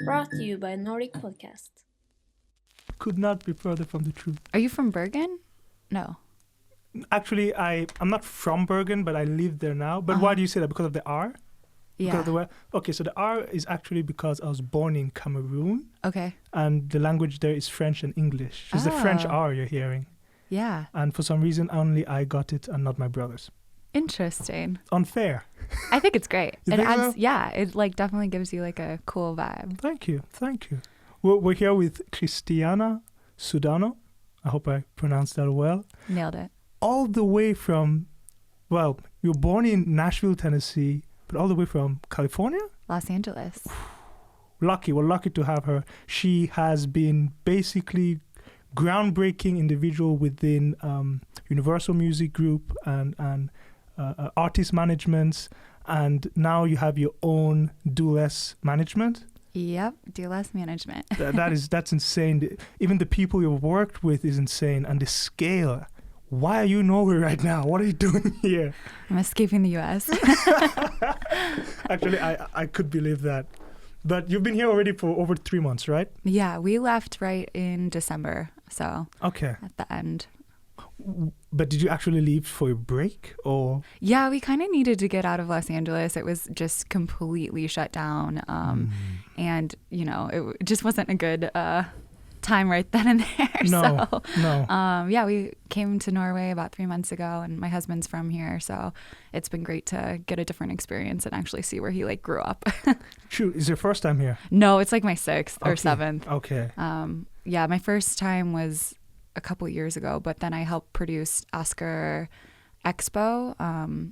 Brought to you by NORDIC Podcast. Could not be further from the truth. Are you from Bergen? No. Actually, I'm not from Bergen, but I live there now. But why do you say that? Because of the R? Because Yeah. of the okay, so the R is actually because I was born in Cameroon, Okay. and the language there is French and English. It's the French Oh. R you're hearing. Yeah. And for some reason, only I got it and not my brothers. Interesting. Unfair. I think it's great. You It think adds, so? yeah, it like definitely gives you like a cool vibe. Thank you. We're here with Christiana Sudano. I hope I pronounced that well. Nailed it. All the way from, well, you were born in Nashville, Tennessee, but all the way from California? Los Angeles. We're lucky to have her. She has been basically groundbreaking individual within Universal Music Group and artist management, and now you have your own Dueless management. Yep. Do less management. That's insane. Even the people you've worked with is insane, and the scale. Why are you nowhere right now? What are you doing here? I'm escaping the U.S. Actually, I could believe that. But you've been here already for over 3 months, right? Yeah, we left right in December, so Okay. at the end. But did you actually leave for a break or? Yeah, we kind of needed to get out of Los Angeles. It was just completely shut down. And, you know, it just wasn't a good time right then and there. No. Yeah, we came to Norway about 3 months ago, and my husband's from here. So it's been great to get a different experience and actually see where he like grew up. True. It's your first time here? No, it's like my sixth or Okay. seventh. Okay. Yeah, my first time was a couple years ago, but then I helped produce Oscar Expo.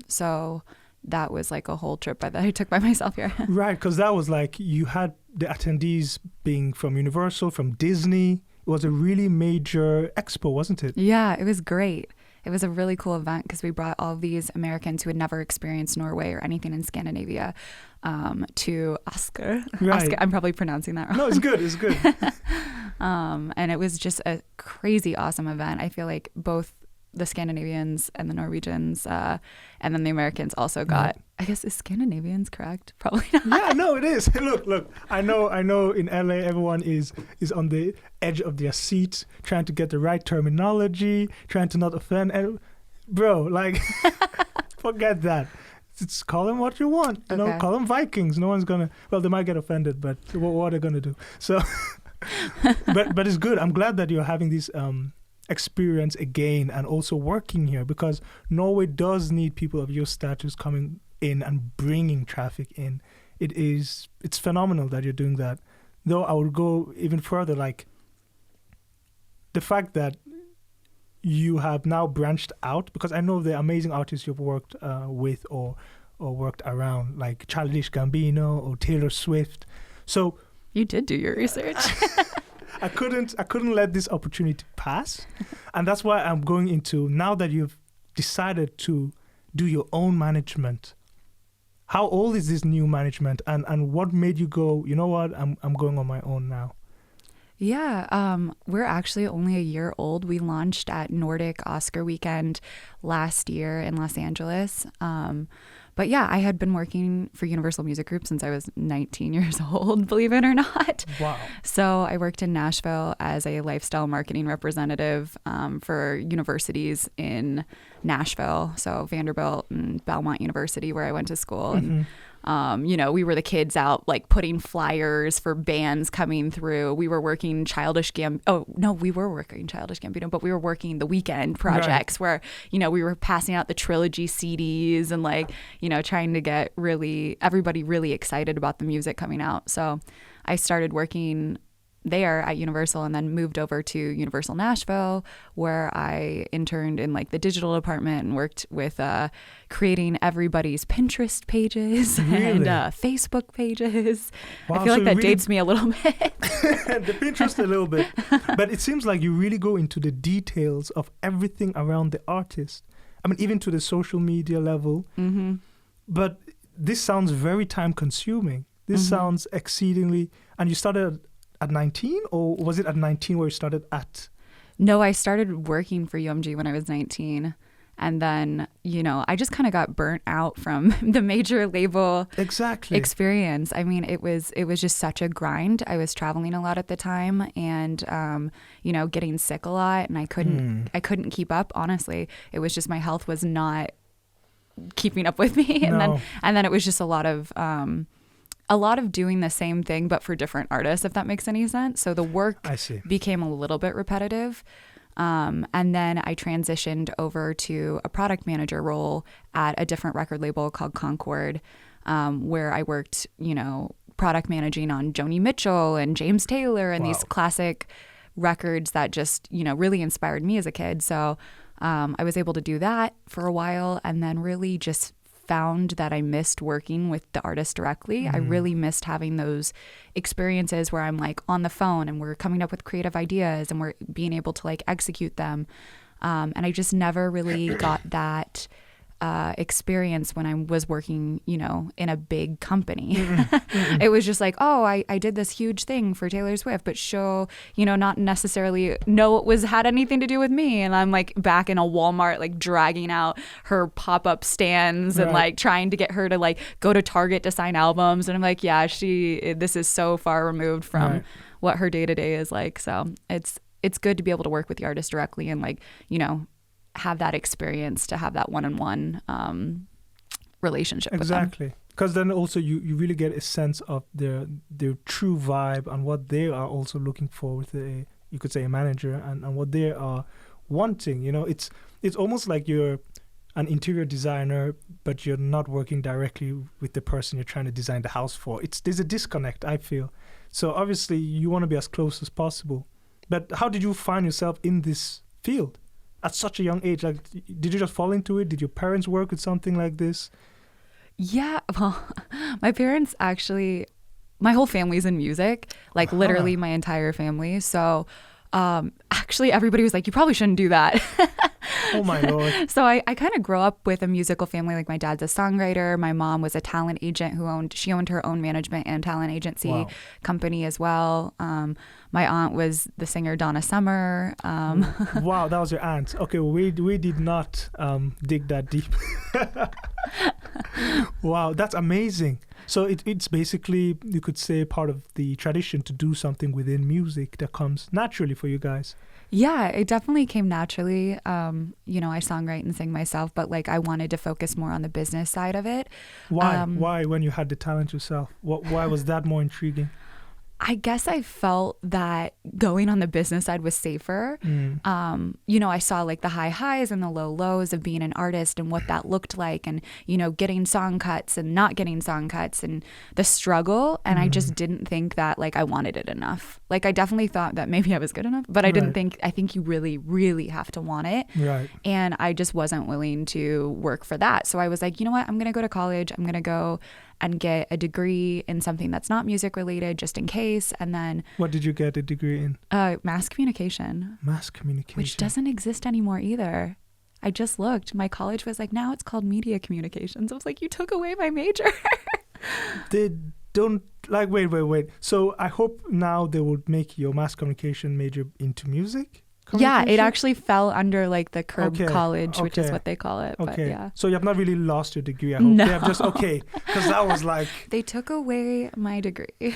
So that was like a whole trip that I took by myself here. Right, because that was like you had the attendees being from Universal, from Disney. It was a really major expo, wasn't it? Yeah, it was great. It was a really cool event because we brought all of these Americans who had never experienced Norway or anything in Scandinavia to Oscar. Right. Oscar. I'm probably pronouncing that wrong. No, it's good. It's good. And it was just a crazy awesome event. I feel like both the Scandinavians and the Norwegians and then the Americans also got, I guess, is Scandinavians correct? Probably not. Yeah, no, it is. Look. I know in LA everyone is on the edge of their seats trying to get the right terminology, trying to not offend. And bro, like, forget that. Just call them what you want. You know, Okay. call them Vikings. No one's gonna. Well, they might get offended, but what are they gonna do? So, but it's good. I'm glad that you're having this experience again and also working here, because Norway does need people of your status coming in and bringing traffic in. It's phenomenal that you're doing that. Though I would go even further, like the fact that you have now branched out, because I know the amazing artists you've worked with or worked around, like Childish Gambino or Taylor Swift. So You did do your research. I couldn't let this opportunity pass, and that's why I'm going into, now that you've decided to do your own management. How old is this new management, and what made you go, you know what, I'm going on my own now? Yeah, we're actually only a year old. We launched at NORDIC Oscar weekend last year in Los Angeles. But yeah, I had been working for Universal Music Group since I was 19 years old, believe it or not. Wow. So I worked in Nashville as a lifestyle marketing representative for universities in Nashville. So Vanderbilt and Belmont University, where I went to school. And you know, we were the kids out like putting flyers for bands coming through. We were working Childish Gambino. Oh, no, we were working Childish Gambino, but we were working the weekend projects where, you know, we were passing out the trilogy CDs and like, you know, trying to get everybody really excited about the music coming out. So I started working there at Universal and then moved over to Universal Nashville, where I interned in like the digital department and worked with creating everybody's Pinterest pages and Facebook pages. Wow, I feel like so that really dates me a little bit. the Pinterest a little bit, but it seems like you really go into the details of everything around the artist. I mean, even to the social media level. But this sounds very time consuming. This sounds exceedingly, and you started at 19, or was it at 19 where you started at? No, I started working for UMG when I was 19. And then, I just kind of got burnt out from the major label experience. I mean, it was just such a grind. I was traveling a lot at the time and, getting sick a lot, and I couldn't keep up, honestly. It was just my health was not keeping up with me. And then it was just a lot of doing the same thing, but for different artists, if that makes any sense. So the work became a little bit repetitive. And then I transitioned over to a product manager role at a different record label called Concord, where I worked, product managing on Joni Mitchell and James Taylor and these classic records that just, really inspired me as a kid. So I was able to do that for a while, and then really just found that I missed working with the artist directly. I really missed having those experiences where I'm like on the phone and we're coming up with creative ideas and we're being able to like execute them. And I just never really got that experience when I was working, in a big company. It was just like, oh, I did this huge thing for Taylor Swift, but not necessarily know it had anything to do with me. And I'm like back in a Walmart, like dragging out her pop-up stands and like trying to get her to like go to Target to sign albums. And I'm like, yeah, this is so far removed from what her day-to-day is like. So it's good to be able to work with the artist directly and like, have that experience, to have that one-on-one relationship with them. Exactly. Because then also you really get a sense of their true vibe and what they are also looking for with you could say a manager and what they are wanting. It's almost like you're an interior designer, but you're not working directly with the person you're trying to design the house for. There's a disconnect, I feel. So obviously you want to be as close as possible. But how did you find yourself in this field? At such a young age, like, did you just fall into it? Did your parents work with something like this? Yeah, well, my parents actually, my whole family's in music, like literally my entire family. So actually everybody was like, you probably shouldn't do that. Oh my Lord. So I kind of grew up with a musical family. Like my dad's a songwriter. My mom was a talent agent she owned her own management and talent agency company as well. My aunt was the singer Donna Summer. Wow, that was your aunt. Okay, we did not dig that deep. Wow, that's amazing. So it's basically, you could say, part of the tradition to do something within music that comes naturally for you guys. Yeah, it definitely came naturally. I songwrite and sing myself, but like I wanted to focus more on the business side of it. Why? Why, when you had the talent yourself? Why was that more intriguing? I guess I felt that going on the business side was safer. I saw like the high highs and the low lows of being an artist and what that looked like, and, getting song cuts and not getting song cuts and the struggle. And I just didn't think that like I wanted it enough. Like I definitely thought that maybe I was good enough, but I think you really, really have to want it. Right. And I just wasn't willing to work for that. So I was like, you know what, I'm going to go to college. I'm going to go and get a degree in something that's not music related, just in case. And then what did you get a degree in? Mass communication. Mass communication, which doesn't exist anymore either. I just looked. My college was like, now it's called media communications. I was like, you took away my major. They don't like. Wait. So I hope now they would make your mass communication major into music. Yeah, it actually fell under like the Curb College, which is what they call it. But yeah. So you have not really lost your degree. I hope they have just because that was like they took away my degree.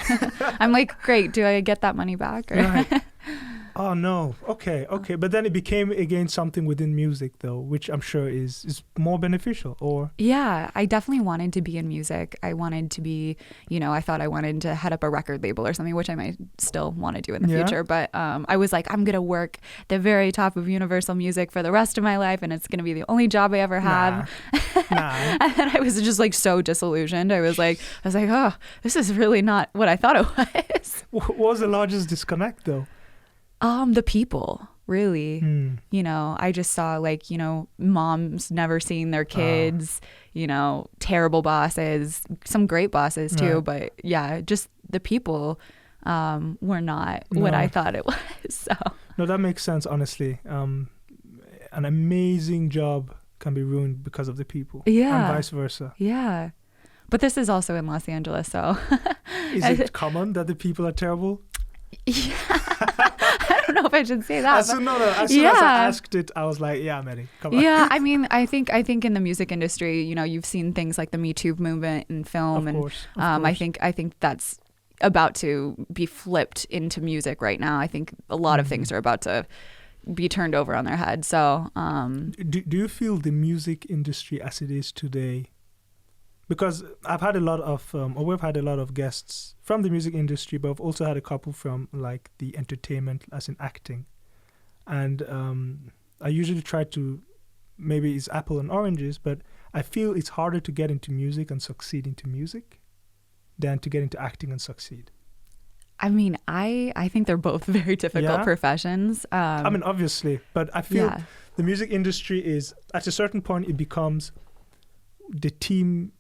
I'm like, great. Do I get that money back? Or? Right. Oh no. Okay. But then it became again something within music though, which I'm sure is more beneficial. Or yeah, I definitely wanted to be in music. I wanted to be, I thought I wanted to head up a record label or something, which I might still want to do in the future. But I was like, I'm gonna work the very top of Universal Music for the rest of my life, and it's gonna be the only job I ever have. Nah. And then I was just like so disillusioned. I was like, oh, this is really not what I thought it was. What was the largest disconnect though? The people, really. I just saw like, moms never seeing their kids, terrible bosses, some great bosses too. But yeah, just the people were not what I thought it was. So no, that makes sense, honestly. An amazing job can be ruined because of the people. Yeah. And vice versa. Yeah. But this is also in Los Angeles, so. Is it common that the people are terrible? Yeah. I don't don't know if I should say that. As soon as I asked it, I was like, yeah, Mary, come on. Yeah, I mean, I think in the music industry, you've seen things like the Me Too movement in film, Of course. I think that's about to be flipped into music right now. I think a lot of things are about to be turned over on their head. So, do you feel the music industry as it is today? Because I've had a lot of, or we've had a lot of guests from the music industry, but I've also had a couple from like the entertainment, as in acting. And I usually try to, maybe it's apple and oranges, but I feel it's harder to get into music and succeed into music than to get into acting and succeed. I mean, I think they're both very difficult professions. I mean, obviously, but I feel the music industry is, at a certain point, it becomes the team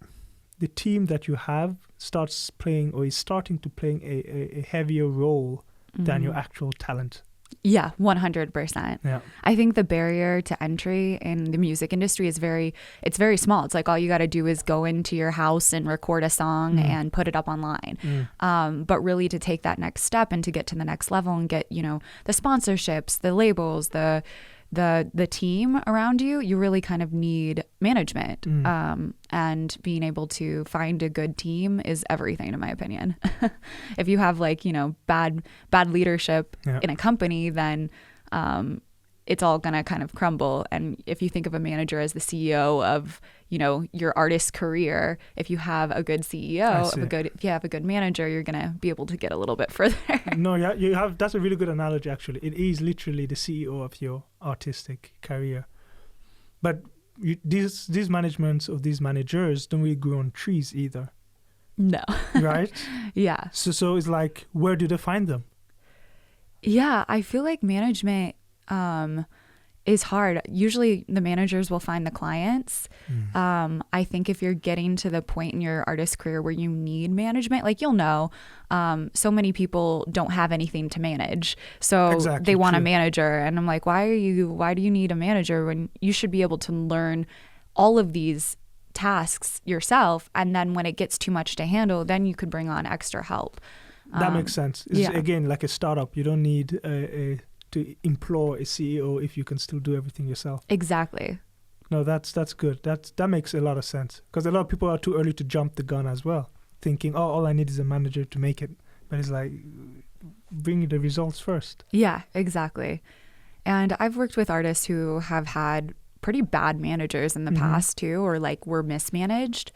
that you have starts playing or is starting to play a heavier role than your actual talent. Yeah, 100%. Yeah. I think the barrier to entry in the music industry is very small. It's like all you got to do is go into your house and record a song and put it up online. But really to take that next step and to get to the next level and get, the sponsorships, the labels, the team around you, you really kind of need management. And being able to find a good team is everything, in my opinion. If you have bad leadership in a company, then it's all gonna kind of crumble. And if you think of a manager as the CEO of your artist's career, if you have a good CEO, if you have a good manager, you're gonna be able to get a little bit further. No, yeah, you have. That's a really good analogy. Actually, it is literally the CEO of your artistic career. But these managements of these managers don't really grow on trees either. No. Right? Yeah. So it's like, where do they find them? Yeah, I feel like management is hard. Usually the managers will find the clients. I think if you're getting to the point in your artist career where you need management, so many people don't have anything to manage. So they want a manager. And I'm like, why do you need a manager when you should be able to learn all of these tasks yourself? And then when it gets too much to handle, then you could bring on extra help. That makes sense. It's again, like a startup. You don't need to employ a CEO if you can still do everything yourself. Exactly. No, that's good. That makes a lot of sense. Because a lot of people are too early to jump the gun as well, thinking, oh, all I need is a manager to make it. But it's like, bring the results first. Yeah, exactly. And I've worked with artists who have had pretty bad managers in the past too, or were mismanaged.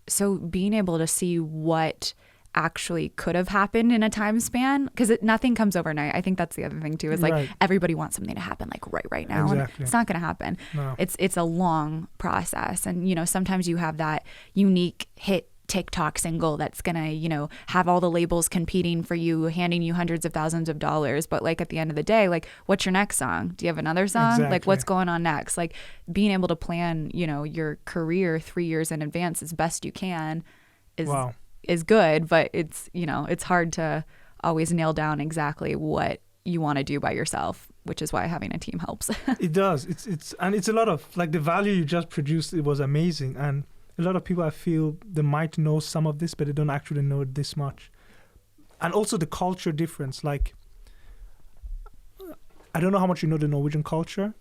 So being able to see what actually could have happened in a time span, because nothing comes overnight. I think that's the other thing too, is everybody wants something to happen right now. Exactly. And it's not going to happen. No. It's a long process. And sometimes you have that unique hit TikTok single that's going to have all the labels competing for you, handing you hundreds of thousands of dollars, but at the end of the day, what's your next song? Do you have another song? Exactly. What's going on next? Being able to plan your career 3 years in advance as best you can is good, but it's hard to always nail down exactly what you want to do by yourself, which is why having a team helps. It does. It's a lot of the value you just produced. It was amazing, and a lot of people, I feel, they might know some of this, but they don't actually know it this much. And also the culture difference. I don't know how much you know the Norwegian culture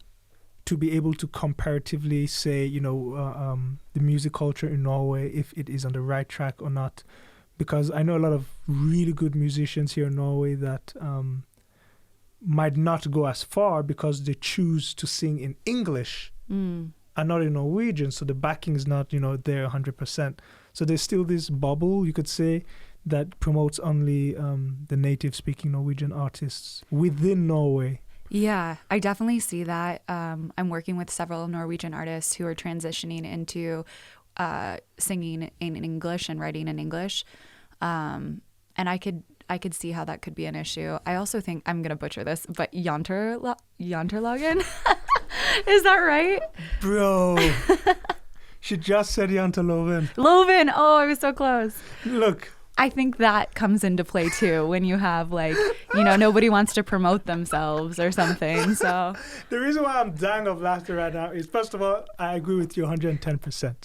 to be able to comparatively say, the music culture in Norway, if it is on the right track or not. Because I know a lot of really good musicians here in Norway that might not go as far because they choose to sing in English and not in Norwegian. So the backing is not, there 100%. So there's still this bubble, you could say, that promotes only the native-speaking Norwegian artists within Norway. Yeah, I definitely see that. I'm working with several Norwegian artists who are transitioning into singing in English and writing in English. And I could see how that could be an issue. I also think, I'm going to butcher this, but Janterlagen? Is that right? Bro, she just said Janterloven. Loven! Oh, I was so close. Look. I think that comes into play too when you have nobody wants to promote themselves or something. So the reason why I'm dying of laughter right now is, first of all, I agree with you 110%.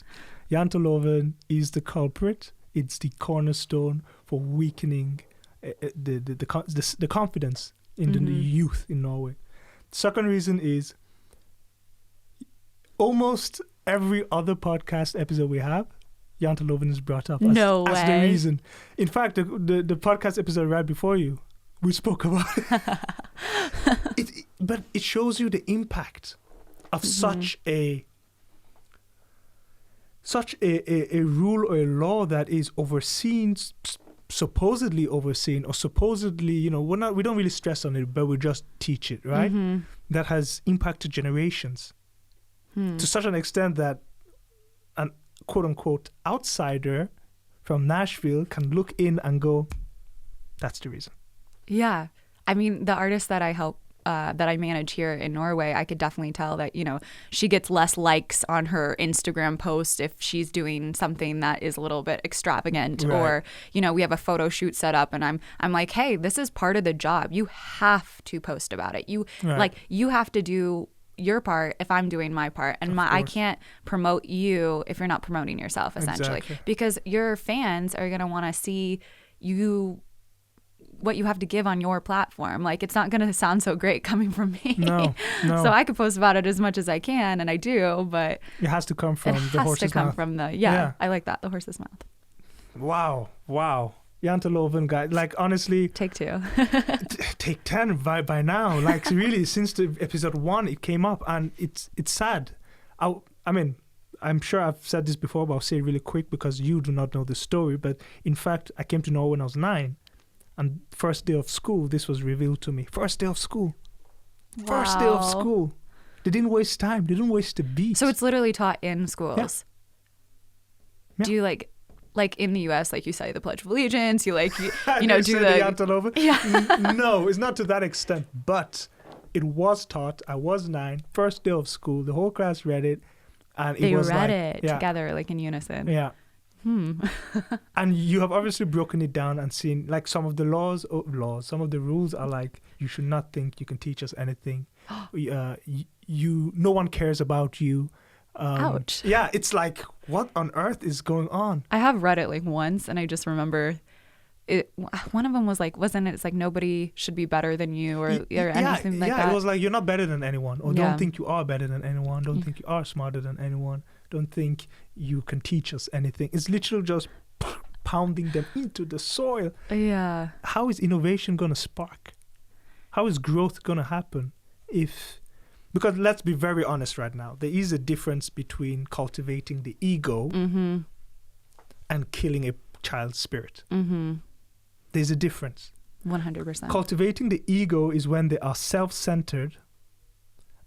Janterloven is the culprit. It's the cornerstone for weakening the confidence in the youth in Norway. Second reason is almost every other podcast episode we have, Janteloven is brought up as the reason. In fact, the podcast episode right before you, we spoke about it. But it shows you the impact of such a rule or a law that is overseen, supposedly overseen, or supposedly, we don't really stress on it, but we just teach it, right? That has impacted generations to such an extent that an quote unquote outsider from Nashville can look in and go, that's the reason. Yeah. I mean, the artist that I help, that I manage here in Norway, I could definitely tell that, she gets less likes on her Instagram post if she's doing something that is a little bit extravagant, right. Or, we have a photo shoot set up and I'm like, hey, this is part of the job. You have to post about it. You have to do your part if I'm doing my part, and I can't promote you if you're not promoting yourself, essentially. Exactly. Because your fans are going to want to see you, what you have to give on your platform. Like, it's not going to sound so great coming from me. No. So I could post about it as much as I can, and I do, but it has to come from the horse's mouth. I like that, the horse's mouth. Wow. Janteloven, guys. Like, honestly, take 2. Take 10 by now. Like, really, since the episode 1, it came up, and it's sad. I mean, I'm sure I've said this before, but I'll say it really quick because you do not know the story. But in fact, I came to Norway when I was 9. And first day of school, this was revealed to me. First day of school. Wow. First day of school. They didn't waste time. They didn't waste a beat. So it's literally taught in schools. Yeah. Do you like in the U.S., like you say the Pledge of Allegiance, you do the Yeah. No, it's not to that extent, but it was taught. I was 9, first day of school. The whole class read it, and they was read like, it together, like in unison. Yeah. And you have obviously broken it down and seen like some of the some of the rules are like, you should not think you can teach us anything. No one cares about you. Ouch. Yeah, it's like, what on earth is going on? I have read it like once, and I just remember it. One of them was like, wasn't it? It's like nobody should be better than you, or anything like that. Yeah, it was like, you're not better than anyone, or don't think you are better than anyone. Don't think you are smarter than anyone. Don't think you can teach us anything. It's literally just pounding them into the soil. Yeah. How is innovation going to spark? How is growth going to happen because let's be very honest right now. There is a difference between cultivating the ego and killing a child's spirit. There's a difference. 100%. Cultivating the ego is when they are self-centered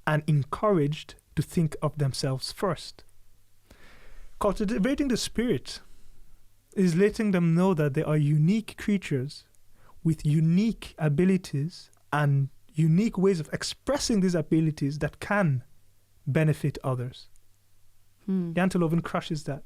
and encouraged to think of themselves first. Cultivating the spirit is letting them know that they are unique creatures with unique abilities and unique ways of expressing these abilities that can benefit others. Janteloven crushes that.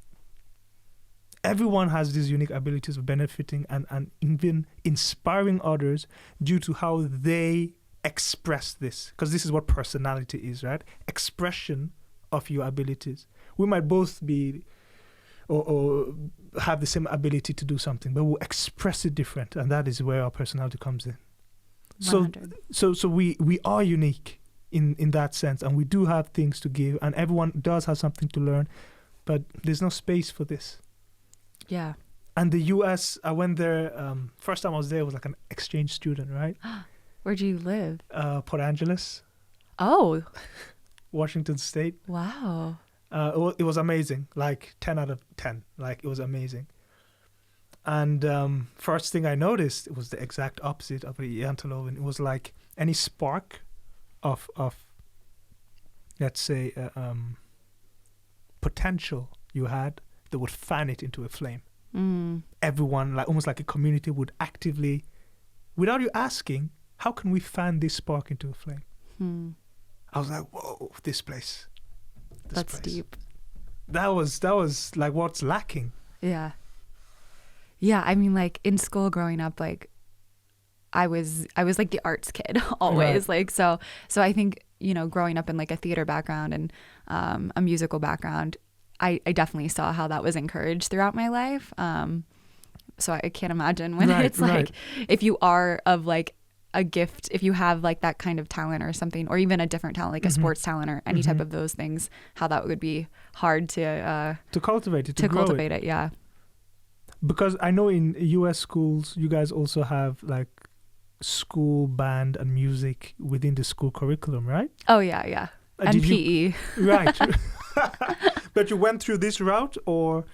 Everyone has these unique abilities of benefiting and even inspiring others due to how they express this. Because this is what personality is, right? Expression of your abilities. We might both be or have the same ability to do something, but we'll express it different, and that is where our personality comes in. 100. So we are unique in that sense, and we do have things to give, and everyone does have something to learn, but there's no space for this. Yeah. And the US, I went there, first time I was there, I was like an exchange student, right? Where'd you live? Port Angeles. Oh. Washington State. Wow. It was amazing, like 10 out of 10. Like, it was amazing. And first thing I noticed, it was the exact opposite of Janteloven. It was like any spark of let's say, potential you had, they would fan it into a flame. Everyone, like almost like a community, would actively, without you asking, how can we fan this spark into a flame? I was like, whoa, this place. That's deep. That was like what's lacking. Yeah. Yeah, I mean, like in school growing up, like I was like the arts kid always. Right. Like so I think, growing up in like a theater background and a musical background, I definitely saw how that was encouraged throughout my life. So I can't imagine when it's like if you are of like a gift, if you have like that kind of talent or something, or even a different talent, like a sports talent or any type of those things, how that would be hard to cultivate it, to grow cultivate it. Yeah. Because I know in US schools, you guys also have like school band and music within the school curriculum, right? Oh yeah, yeah. And did PE. Right. But you went through this route, or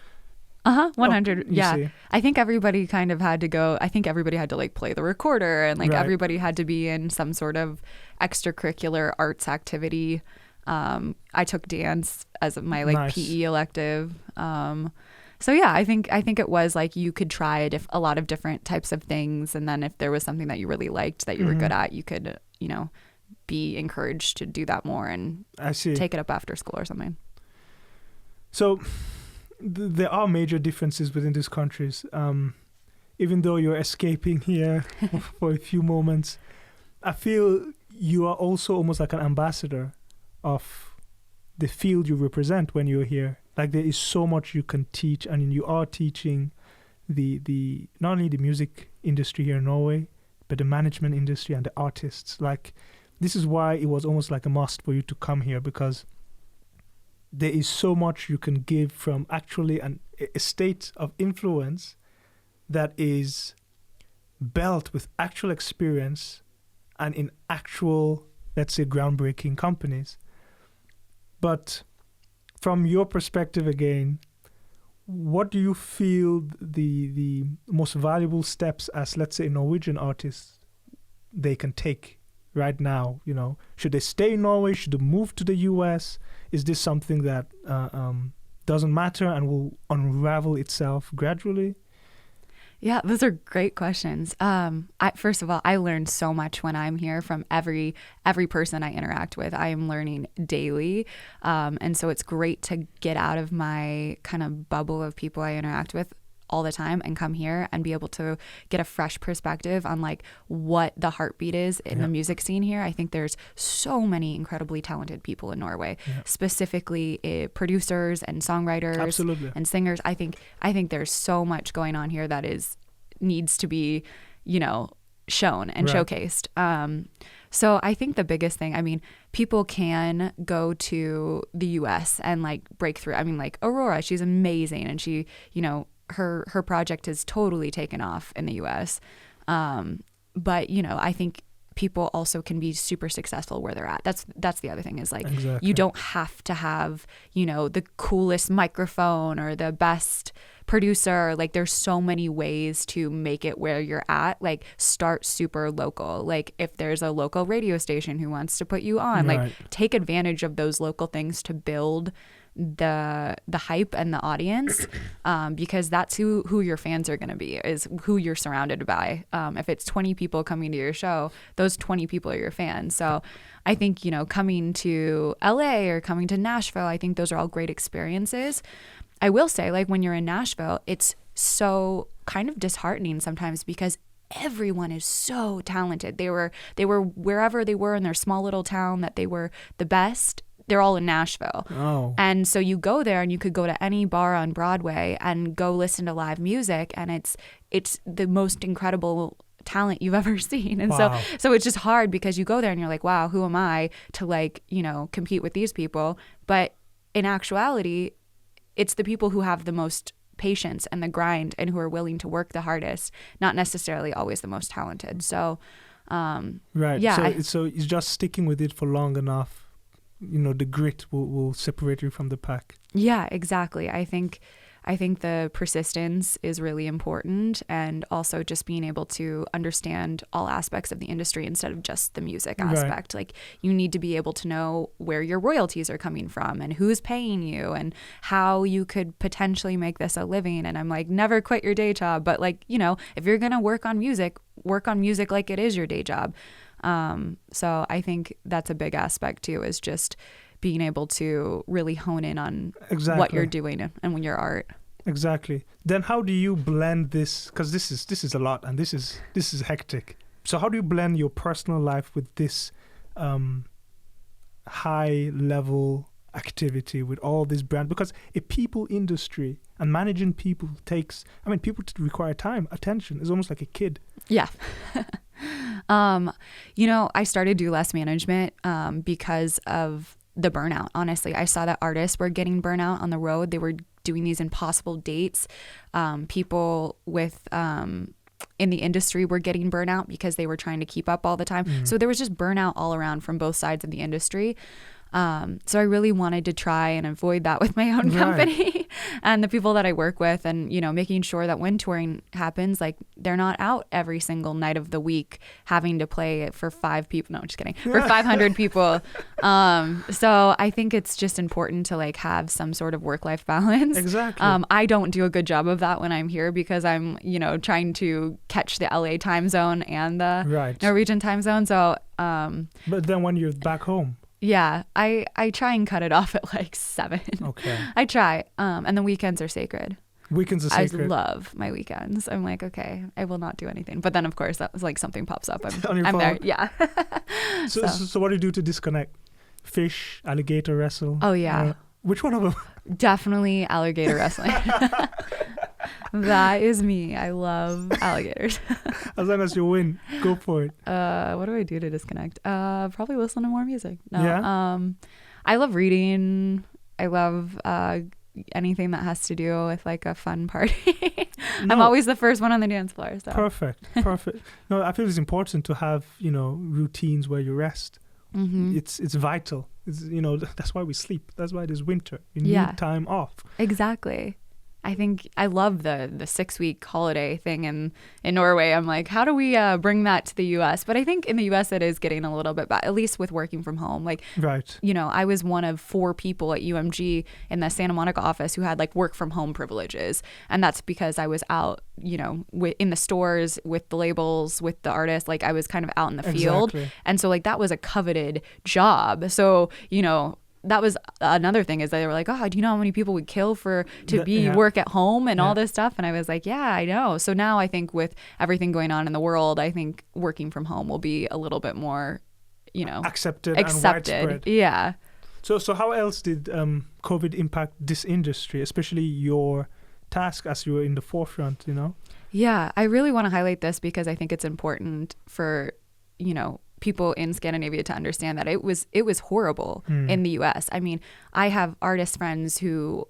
100. Yeah. See. I think everybody kind of had to go. I think everybody had to like play the recorder, and like Right. everybody had to be in some sort of extracurricular arts activity. I took dance as my like Nice. PE elective. So yeah, I think it was like you could try a lot of different types of things, and then if there was something that you really liked that you were good at, you could, you know, be encouraged to do that more and I see. take it up after school or something. So there are major differences within these countries. Even though you're escaping here for a few moments, I feel you are also almost like an ambassador of the field you represent when you're here. Like there is so much you can teach, and you are teaching the not only the music industry here in Norway, but the management industry and the artists. Like this is why it was almost like a must for you to come here, because there is so much you can give from actually a state of influence that is built with actual experience and in actual, let's say, groundbreaking companies. But from your perspective again, what do you feel the most valuable steps as, let's say, a Norwegian artist they can take right now? You know, should they stay in Norway? Should they move to the US? Is this something that doesn't matter and will unravel itself gradually? Yeah, those are great questions. First of all, I learned so much when I'm here from every person I interact with. I am learning daily. And so it's great to get out of my kind of bubble of people I interact with all the time and come here and be able to get a fresh perspective on like what the heartbeat is in the music scene here. I think there's so many incredibly talented people in Norway, specifically producers and songwriters Absolutely. and singers. I think there's so much going on here that needs to be, you know, shown and showcased. So I think the biggest thing, I mean, people can go to the US and like break through. I mean, like Aurora, she's amazing, and she, you know, her project has totally taken off in the US. But, you know, I think people also can be super successful where they're at. That's the other thing is like, you don't have to have, you know, the coolest microphone or the best producer. Like there's so many ways to make it where you're at. Like start super local. Like if there's a local radio station who wants to put you on, like take advantage of those local things to build the hype and the audience, because that's who your fans are going to be, is who you're surrounded by. If it's 20 people coming to your show, those 20 people are your fans. So I think, you know, coming to LA or coming to Nashville, I think those are all great experiences. I will say, like when you're in Nashville, it's so kind of disheartening sometimes because everyone is so talented. They were wherever they were in their small little town that they were the best. They're all in Nashville. Oh. And so you go there and you could go to any bar on Broadway and go listen to live music, and it's the most incredible talent you've ever seen. And so it's just hard because you go there and you're like, wow, who am I to like, you know, compete with these people? But in actuality, it's the people who have the most patience and the grind and who are willing to work the hardest, not necessarily always the most talented. So yeah. So it's just sticking with it for long enough. You know, the grit will separate you from the pack. Yeah, exactly. I think the persistence is really important, and also just being able to understand all aspects of the industry instead of just the music aspect. Like you need to be able to know where your royalties are coming from and who's paying you and how you could potentially make this a living. And I'm like, never quit your day job, but like, you know, if you're going to work on music like it is your day job. So I think that's a big aspect too, is just being able to really hone in on what you're doing and your art. Exactly. Then how do you blend this? Because this is a lot, and this is hectic. So how do you blend your personal life with this high level activity with all this brand? Because a people industry and managing people people require time, attention. It's almost like a kid. Yeah. I started Do Less Management because of the burnout. Honestly, I saw that artists were getting burnout on the road. They were doing these impossible dates. People with in the industry were getting burnout because they were trying to keep up all the time. So there was just burnout all around from both sides of the industry. So I really wanted to try and avoid that with my own company and the people that I work with, and, making sure that when touring happens, like, they're not out every single night of the week having to play for 5 people. No, I'm just kidding. For 500 people. So I think it's just important to like have some sort of work-life balance. Exactly. I don't do a good job of that when I'm here because I'm, trying to catch the LA time zone and the Norwegian time zone. So, but then when you're back home, yeah, I try and cut it off at like 7. Okay. I try. And the weekends are sacred. Weekends are sacred. I love my weekends. I'm like, okay, I will not do anything. But then, of course, that was like something pops up. I'm there. Yeah. So what do you do to disconnect? Fish, alligator wrestle? Oh, yeah. Which one of them? Definitely alligator wrestling. That is me. I love alligators. As long as you win, go for it. What do I do to disconnect? Probably listen to more music. No. Yeah? I love reading. I love anything that has to do with like a fun party. I'm always the first one on the dance floor. So. Perfect. No, I feel it's important to have, routines where you rest. Mm-hmm. It's vital. It's, that's why we sleep. That's why there's winter. You need time off. Exactly. I think I love the 6-week holiday thing in Norway. I'm like, how do we bring that to the U.S.? But I think in the U.S. it is getting a little bit bad, at least with working from home. Like, right. I was one of 4 people at UMG in the Santa Monica office who had like work from home privileges. And that's because I was out, in the stores with the labels, with the artists. Like, I was kind of out in the field. And so like that was a coveted job. So, that was another thing is they were like, oh, do you know how many people would kill to work at home and all this stuff? And I was like, yeah, I know. So now I think with everything going on in the world, I think working from home will be a little bit more, accepted and widespread. Yeah. So how else did COVID impact this industry, especially your task as you were in the forefront, Yeah, I really want to highlight this because I think it's important for, people in Scandinavia to understand that it was horrible in the US. I mean, I have artist friends who,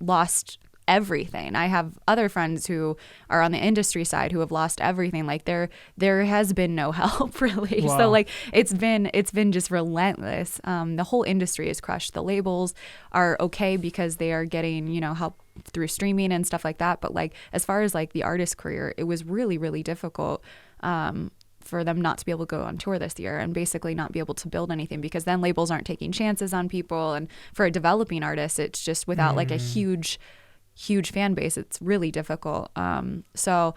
lost everything. I have other friends who are on the industry side who have lost everything. Like there has been no help really. Wow. So like it's been just relentless. The whole industry is crushed. The labels are okay because they are getting, help through streaming and stuff like that. But like as far as like the artist career, it was really, really difficult. For them not to be able to go on tour this year and basically not be able to build anything because then labels aren't taking chances on people. And for a developing artist, it's just without like a huge fan base, it's really difficult. So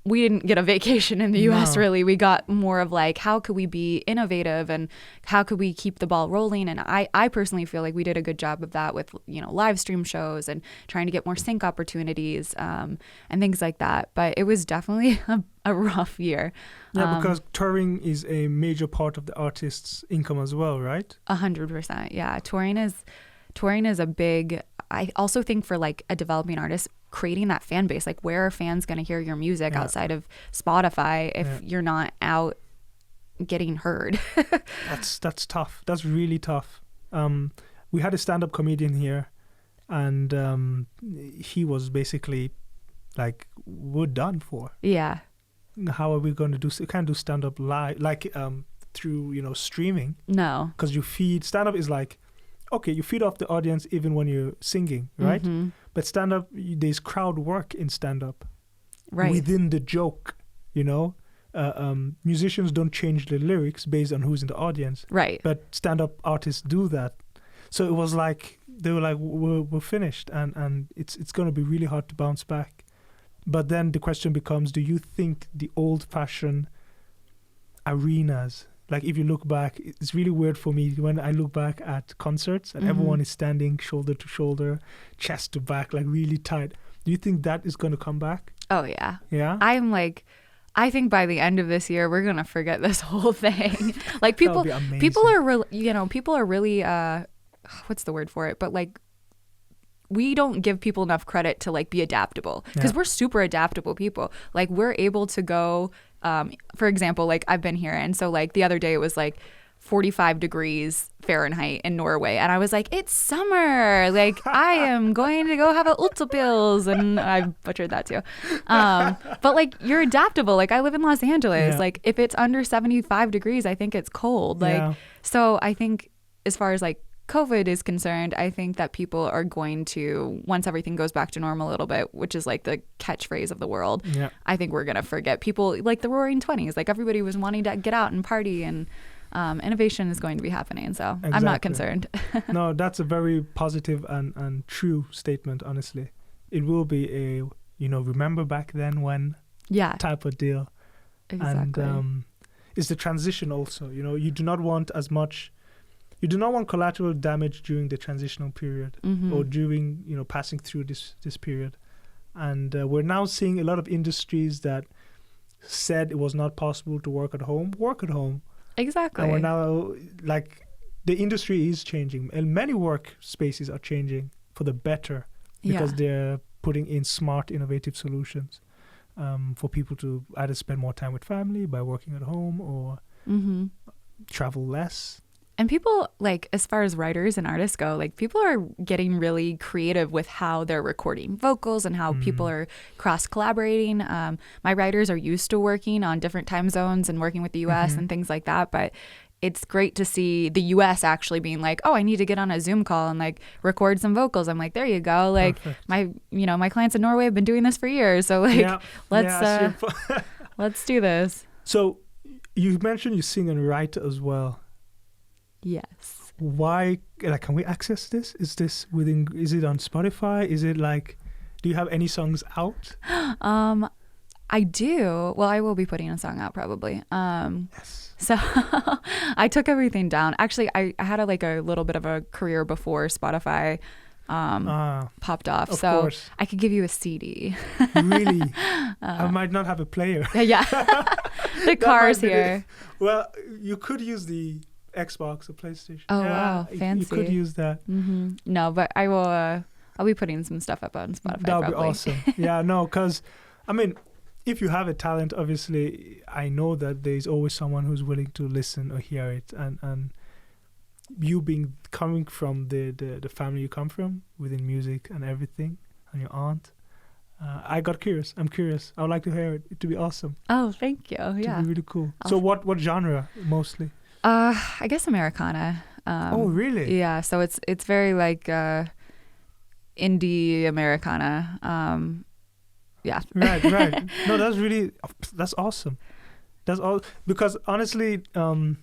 we didn't get a vacation in the US really. We got more of like, how could we be innovative and how could we keep the ball rolling? And I personally feel like we did a good job of that with, live stream shows and trying to get more sync opportunities and things like that. But it was definitely a rough year. Yeah, because touring is a major part of the artist's income as well, right? 100%. Yeah. Touring is a big, I also think for like a developing artist, creating that fan base, like where are fans going to hear your music outside of Spotify if you're not out getting heard? That's tough. That's really tough. We had a stand-up comedian here and he was basically like, we're done for. Yeah. How are we going to do? You can't do stand-up live, like through, streaming. No. Because stand-up is like, okay, you feed off the audience even when you're singing, right? Mm-hmm. But stand-up, there's crowd work in stand-up. Right. Within the joke, musicians don't change the lyrics based on who's in the audience. Right. But stand-up artists do that. So it was like, they were like, we're finished. And it's going to be really hard to bounce back. But then the question becomes, do you think the old-fashioned arenas, like if you look back, it's really weird for me when I look back at concerts and everyone is standing shoulder to shoulder, chest to back, like really tight. Do you think that is going to come back? Oh, yeah. Yeah? I think by the end of this year, we're going to forget this whole thing. Like people are really, what's the word for it? But like, we don't give people enough credit to like be adaptable because we're super adaptable people. Like we're able to go for example, like I've been here, and so like the other day it was like 45 degrees Fahrenheit in Norway, and I was like, it's summer, like I am going to go have a Ultapils, and I butchered that too. But like you're adaptable. Like I live in Los Angeles. Like if it's under 75 degrees, I think it's cold. Like so I think as far as like COVID is concerned, I think that people are going to, once everything goes back to normal a little bit, which is like the catchphrase of the world, I think we're going to forget people like the Roaring 20s. Like everybody was wanting to get out and party, and innovation is going to be happening. So I'm not concerned. No, that's a very positive and true statement, honestly. It will be a, remember back then when type of deal. Exactly. And it's the transition also. You do not want as much. You do not want collateral damage during the transitional period or during, passing through this period. And we're now seeing a lot of industries that said it was not possible to work at home. Exactly. And we're now, like, the industry is changing. And many workspaces are changing for the better because they're putting in smart, innovative solutions for people to either spend more time with family by working at home or travel less. And people, like, as far as writers and artists go, like, people are getting really creative with how they're recording vocals and how people are cross-collaborating. My writers are used to working on different time zones and working with the U.S. and things like that. But it's great to see the U.S. actually being like, oh, I need to get on a Zoom call and, like, record some vocals. I'm like, there you go. Like, my clients in Norway have been doing this for years. So, like, let's do this. So you mentioned you sing and write as well. Yes. Why? Like, can we access this? Is it on Spotify? Is it like, do you have any songs out? I do. Well, I will be putting a song out probably. Yes. So I took everything down. Actually, I had a little bit of a career before Spotify popped off. Of so course. I could give you a CD. Really? I might not have a player. Yeah. The car's here. Well, you could use the Xbox or PlayStation. Oh, wow. Fancy. You could use that. No, but I will, I'll be putting some stuff up on Spotify. That would be probably. awesome. Yeah, no, because, I mean, if you have a talent, obviously, I know that there's always someone who's willing to listen or hear it. And you coming from the family you come from, within music and everything, and your aunt, I got curious. I'm curious. I would like to hear it. It would be awesome. Oh, thank you. Yeah. It would be really cool. So what genre, mostly? I guess Americana. Oh, really? Yeah. So it's very like indie Americana. Yeah. Right. No, that's awesome. That's all, because honestly, when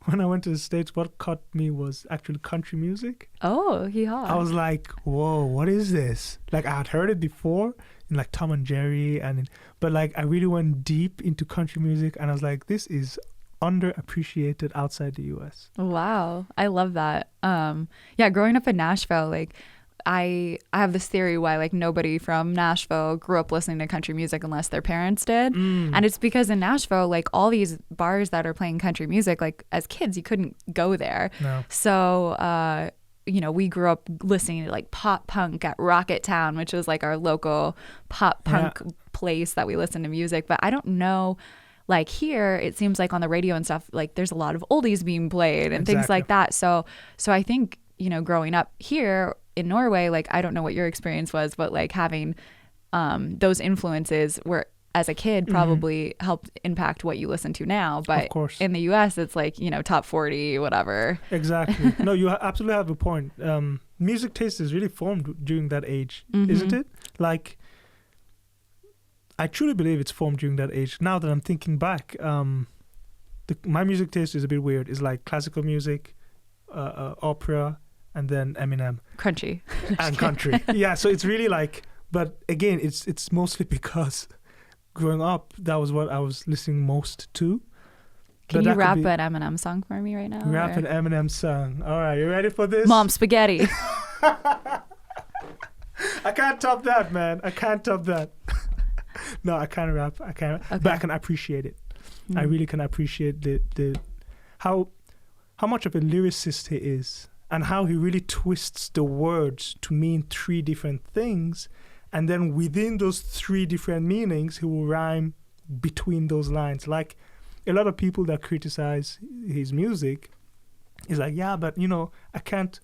I went to the States, what caught me was actually country music. Oh, I was like, whoa, what is this? Like, I had heard it before in like Tom and Jerry, but like I really went deep into country music, and I was like, this is underappreciated outside the US. Wow. I love that. Yeah, growing up in Nashville, like I have this theory why like nobody from Nashville grew up listening to country music unless their parents did. And it's because in Nashville, like all these bars that are playing country music, like as kids, you couldn't go there. No. So, we grew up listening to like pop punk at Rocket Town, which was like our local pop punk place that we listened to music. But I don't know, like here, it seems like on the radio and stuff, like there's a lot of oldies being played and things like that. So I think, growing up here in Norway, like I don't know what your experience was, but like having those influences were as a kid probably helped impact what you listen to now. But of course. In the US, it's like, top 40, whatever. Exactly. No, you absolutely have a point. Music taste is really formed during that age, isn't it? Like, I truly believe it's formed during that age. Now that I'm thinking back, my music taste is a bit weird. It's like classical music, opera, and then Eminem. Crunchy. And country. Yeah, so it's really like, but again, it's mostly because growing up, that was what I was listening most to. Can you rap an Eminem song for me right now? Rap an Eminem song. All right, you ready for this? Mom, spaghetti. I can't top that, man. I can't top that. No, I can't rap. I can't. Okay. But I can appreciate it. I really can appreciate the how much of a lyricist he is, and how he really twists the words to mean three different things, and then within those three different meanings, he will rhyme between those lines. Like a lot of people that criticize his music is like, yeah, but I can't.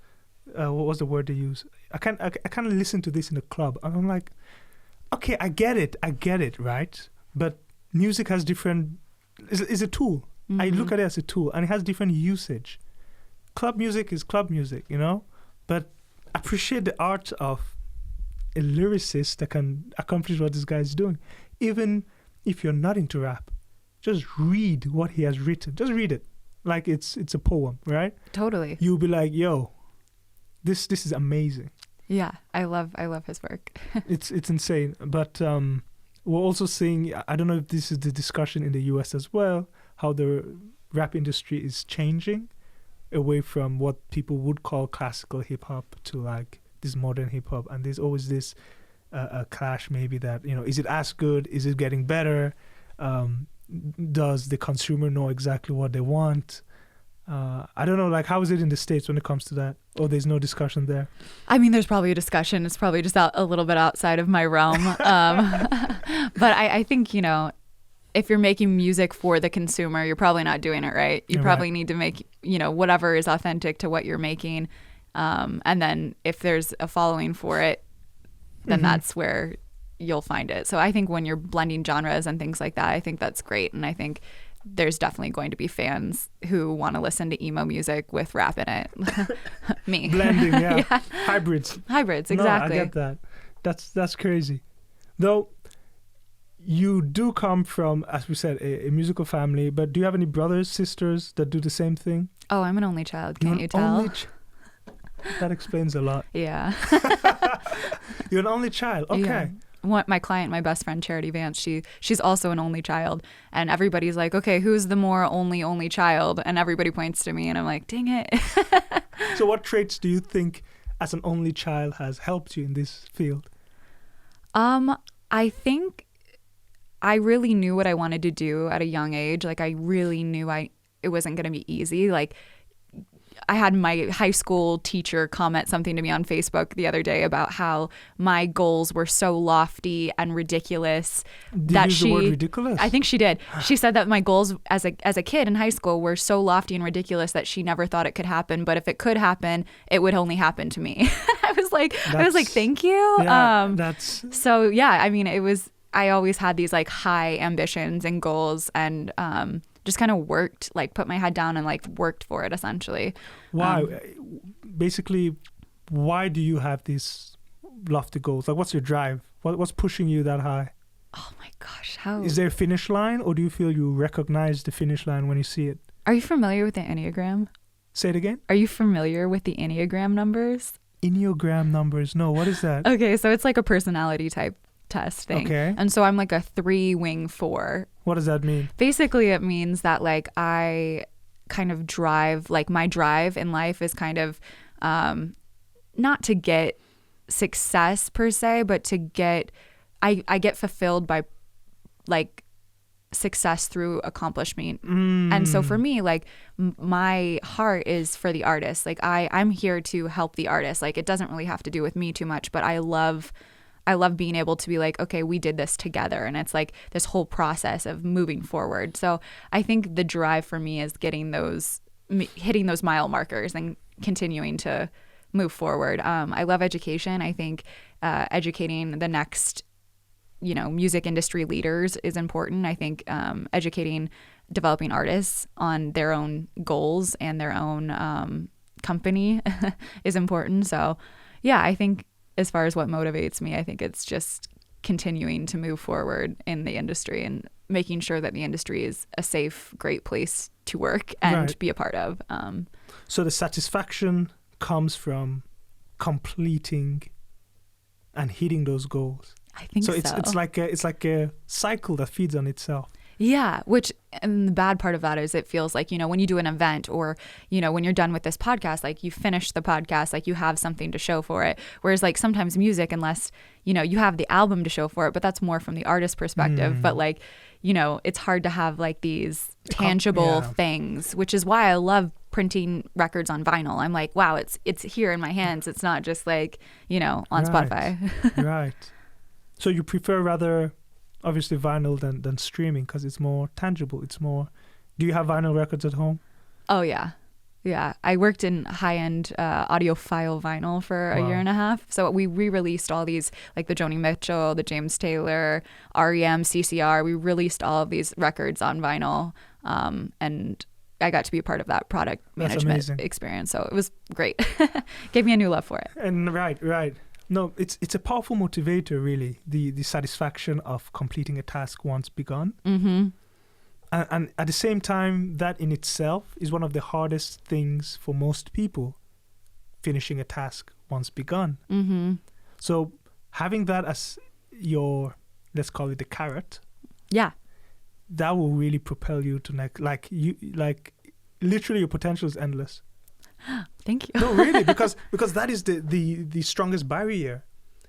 What was the word they use? I can't listen to this in a club. And I'm like, okay, I get it, right? But music has different. Is a tool. Mm-hmm. I look at it as a tool, and it has different usage. Club music is club music, but appreciate the art of a lyricist that can accomplish what this guy is doing. Even if you're not into rap, just read what he has written. Just read it like it's a poem, right? Totally. You'll be like, yo, this is amazing. Yeah, I love his work. It's insane. But we're also seeing, I don't know if this is the discussion in the US as well, how the rap industry is changing away from what people would call classical hip hop to like this modern hip hop. And there's always this a clash maybe that, is it as good? Is it getting better? Does the consumer know exactly what they want? I don't know, like, how is it in the States when it comes to that? Or there's no discussion there? I mean, there's probably a discussion. It's probably just a little bit outside of my realm. But I think, if you're making music for the consumer, you're probably not doing it right. You probably need to make, whatever is authentic to what you're making. And then if there's a following for it, then that's where you'll find it. So I think when you're blending genres and things like that, I think that's great. And I think there's definitely going to be fans who want to listen to emo music with rap in it. Me. Blending, yeah. Hybrids, exactly. No, I get that. That's crazy. Though you do come from, as we said, a musical family, but do you have any brothers, sisters that do the same thing? Oh, I'm an only child. Can't you tell? That explains a lot. Yeah. You're an only child. Okay. Yeah. My client, my best friend, Charity Vance, she's also an only child. And everybody's like, okay, who's the more only child? And everybody points to me and I'm like, dang it. So what traits do you think as an only child has helped you in this field? I think I really knew what I wanted to do at a young age. Like, I really knew it wasn't going to be easy. Like, I had my high school teacher comment something to me on Facebook the other day about how my goals were so lofty and ridiculous. Did you use the word ridiculous? I think she did. She said that my goals as a kid in high school were so lofty and ridiculous that she never thought it could happen. But if it could happen, it would only happen to me. I was like, thank you. Yeah, so yeah. I mean, I always had these like high ambitions and goals, and just kind of worked, like put my head down and like worked for it essentially. Why? Basically, why do you have these lofty goals? Like, what's your drive? What's pushing you that high? Oh my gosh, how? Is there a finish line, or do you feel you recognize the finish line when you see it? Are you familiar with the Enneagram? Say it again? Are you familiar with the Enneagram numbers? Enneagram numbers? No, what is that? Okay, so it's like a personality type test thing. Okay. And so I'm like a 3-wing 4. What does that mean? Basically, it means that like I kind of drive, like my drive in life is kind of not to get success per se, but to get, I get fulfilled by like success through accomplishment. And so for me, like my heart is for the artist. Like I'm here to help the artist. Like it doesn't really have to do with me too much, but I love being able to be like, okay, we did this together. And it's like this whole process of moving forward. So I think the drive for me is hitting those mile markers and continuing to move forward. I love education. I think educating the next, music industry leaders is important. I think educating developing artists on their own goals and their own company is important. So yeah, I think as far as what motivates me, I think it's just continuing to move forward in the industry and making sure that the industry is a safe, great place to work and be a part of. So the satisfaction comes from completing and hitting those goals. I think so. It's like a cycle that feeds on itself. Yeah, and the bad part of that is it feels like, when you do an event or, when you're done with this podcast, like you finish the podcast, like you have something to show for it. Whereas like sometimes music, unless, you have the album to show for it, but that's more from the artist perspective. But like, it's hard to have like these tangible things, which is why I love printing records on vinyl. I'm like, wow, it's here in my hands. It's not just like, on Spotify. Right. So you prefer rather obviously vinyl than streaming because it's more tangible. It's more. Do you have vinyl records at home? Oh, yeah. Yeah. I worked in high-end audiophile vinyl for a year and a half. So we re-released all these, like the Joni Mitchell, the James Taylor, REM, CCR. We released all of these records on vinyl. And I got to be a part of that product management experience. So it was great. Gave me a new love for it. And right. No, it's a powerful motivator, really, the satisfaction of completing a task once begun. Mm-hmm. And at the same time, that in itself is one of the hardest things for most people, finishing a task once begun. Mm-hmm. So having that as your, let's call it the carrot. Yeah. That will really propel you to literally your potential is endless. Thank you. No, really, because that is the strongest barrier.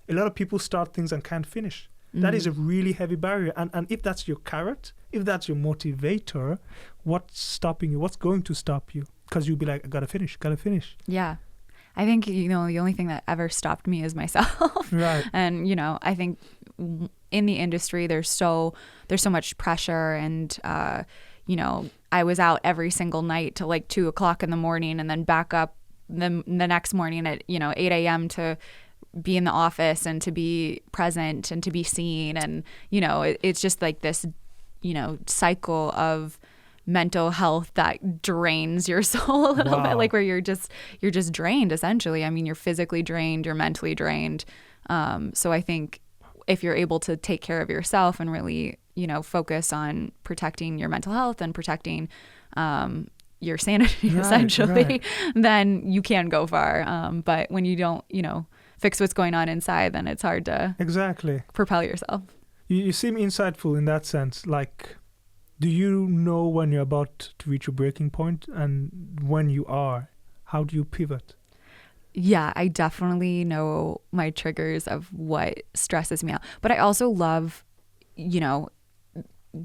A lot of people start things and can't finish. That is a really heavy barrier. And if that's your carrot, if that's your motivator, what's stopping you? What's going to stop you? Because you'll be like, I gotta finish. Yeah. I think, the only thing that ever stopped me is myself. Right. And, I think in the industry, there's so much pressure and, I was out every single night till like 2:00 in the morning and then back up the next morning at, 8 a.m. to be in the office and to be present and to be seen. And, it's just like this, cycle of mental health that drains your soul a little bit, like where you're just drained essentially. I mean, you're physically drained, you're mentally drained. So I think if you're able to take care of yourself and really, focus on protecting your mental health and protecting your sanity, essentially, then you can go far. But when you don't, fix what's going on inside, then it's hard to propel yourself. You seem insightful in that sense. Like, do you know when you're about to reach a breaking point? And when you are, how do you pivot? Yeah, I definitely know my triggers of what stresses me out. But I also love,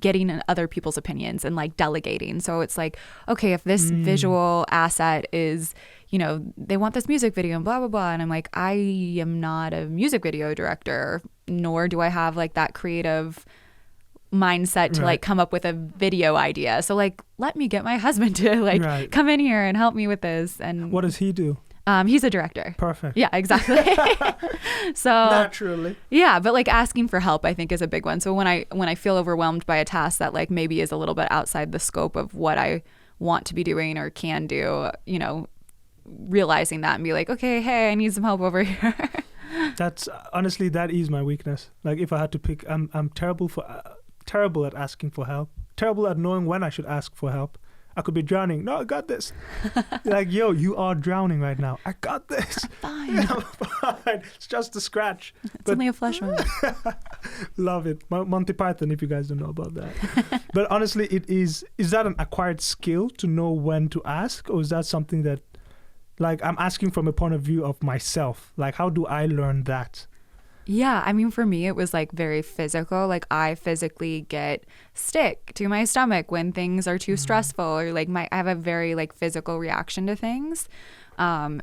getting other people's opinions and like delegating. So it's like, okay, if this visual asset is, they want this music video and blah, blah, blah. And I'm like, I am not a music video director, nor do I have like that creative mindset to like come up with a video idea. So like, let me get my husband to like come in here and help me with this. And what does he do? He's a director. Perfect. Yeah, exactly. So naturally. Yeah, but like asking for help I think is a big one. So when I feel overwhelmed by a task that like maybe is a little bit outside the scope of what I want to be doing or can do, realizing that and be like, okay, hey, I need some help over here. That's honestly, that is my weakness. Like if I had to pick, I'm terrible at asking for help. Terrible at knowing when I should ask for help. I could be drowning. No, I got this. Like, yo, you are drowning right now. I got this. I'm fine. It's just a scratch. It's only a flesh wound. Love it. Monty Python, if you guys don't know about that. But honestly, is that an acquired skill to know when to ask? Or is that something that, like, I'm asking from a point of view of myself? Like, how do I learn that? Yeah, I mean, for me, it was like very physical. Like I physically get sick to my stomach when things are too stressful, or like I have a very like physical reaction to things.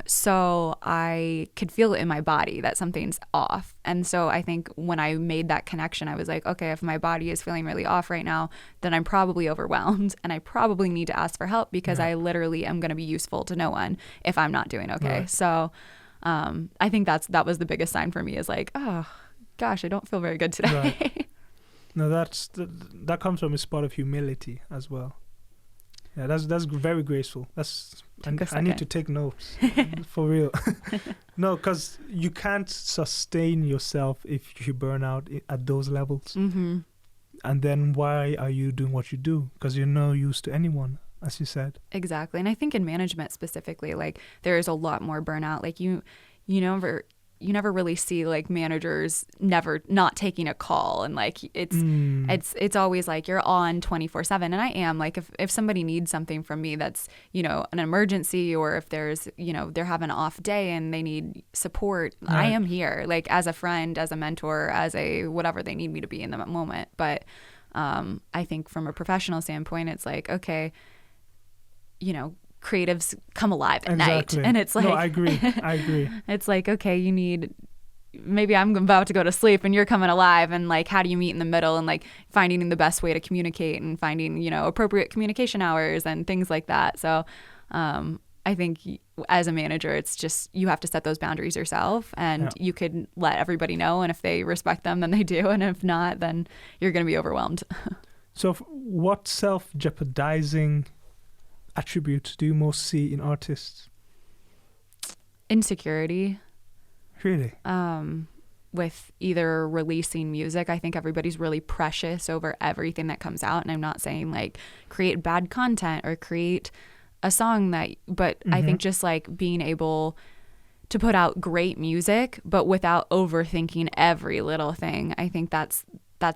So I could feel it in my body that something's off. And so I think when I made that connection, I was like, okay, if my body is feeling really off right now, then I'm probably overwhelmed and I probably need to ask for help because I literally am going to be useful to no one if I'm not doing okay. Right. So I think that was the biggest sign for me is like, oh gosh, I don't feel very good today. Right. No, that comes from a spot of humility as well. Yeah, that's very graceful. I need to take notes for real. No, because you can't sustain yourself if you burn out at those levels. Mm-hmm. And then why are you doing what you do? Because you're no use to anyone, as you said. Exactly. And I think in management specifically, like there is a lot more burnout. Like you never really see like managers never not taking a call, and like it's always like you're on 24/7. And I am like if somebody needs something from me that's an emergency, or if there's they're having an off day and they need support, right. I am here like as a friend, as a mentor, as a whatever they need me to be in the moment. But I think from a professional standpoint, it's like, okay, creatives come alive at night, and it's like, no, I agree. It's like, okay, you need maybe I'm about to go to sleep and you're coming alive, and like how do you meet in the middle, and like finding the best way to communicate and finding, you know, appropriate communication hours and things like that. So I think as a manager, it's just you have to set those boundaries yourself, and you could let everybody know, and if they respect them, then they do, and if not, then you're going to be overwhelmed. So what self-jeopardizing attributes do you most see in artists? Insecurity. Really? With either releasing music, I think everybody's really precious over everything that comes out, and I'm not saying like create bad content or create a song but I think just like being able to put out great music, but without overthinking every little thing. I think that's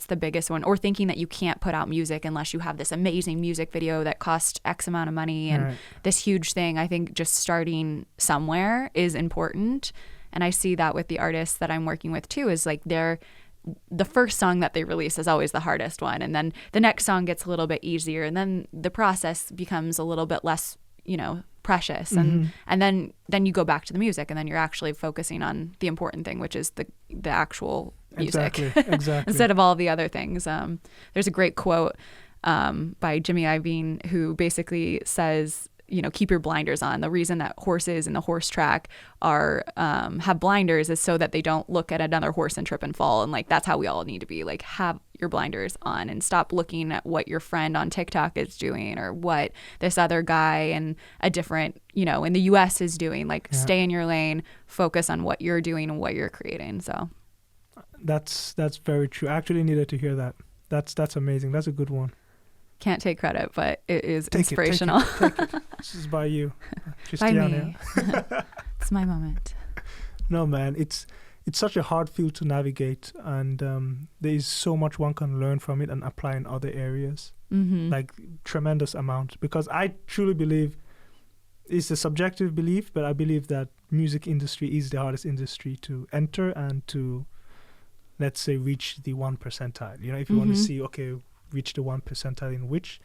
the biggest one. Or thinking that you can't put out music unless you have this amazing music video that costs X amount of money and this huge thing. I think just starting somewhere is important. And I see that with the artists that I'm working with too, is like the first song that they release is always the hardest one, and then the next song gets a little bit easier, and then the process becomes a little bit less, you know, precious, and then you go back to the music, and then you're actually focusing on the important thing, which is the actual music. Exactly. Instead of all the other things. There's a great quote by Jimmy Iovine, who basically says, you know, keep your blinders on. The reason that horses in the horse track are have blinders is so that they don't look at another horse and trip and fall. And like that's how we all need to be. Like, have your blinders on and stop looking at what your friend on TikTok is doing or what this other guy in a different, you know, in the US is doing. Like stay in your lane, focus on what you're doing and what you're creating. So that's very true. I actually needed to hear that. That's amazing. That's a good one. Can't take credit, but it is Take inspirational. Take it. This is by you, Christiana. By me. It's my moment. No, man, it's such a hard field to navigate, and there is so much one can learn from it and apply in other areas, like tremendous amount. Because I truly believe, it's a subjective belief, but I believe that music industry is the hardest industry to enter and to, let's say, reach the 1 percentile. You know, if you want to see, okay, reach the 1 percentile in which,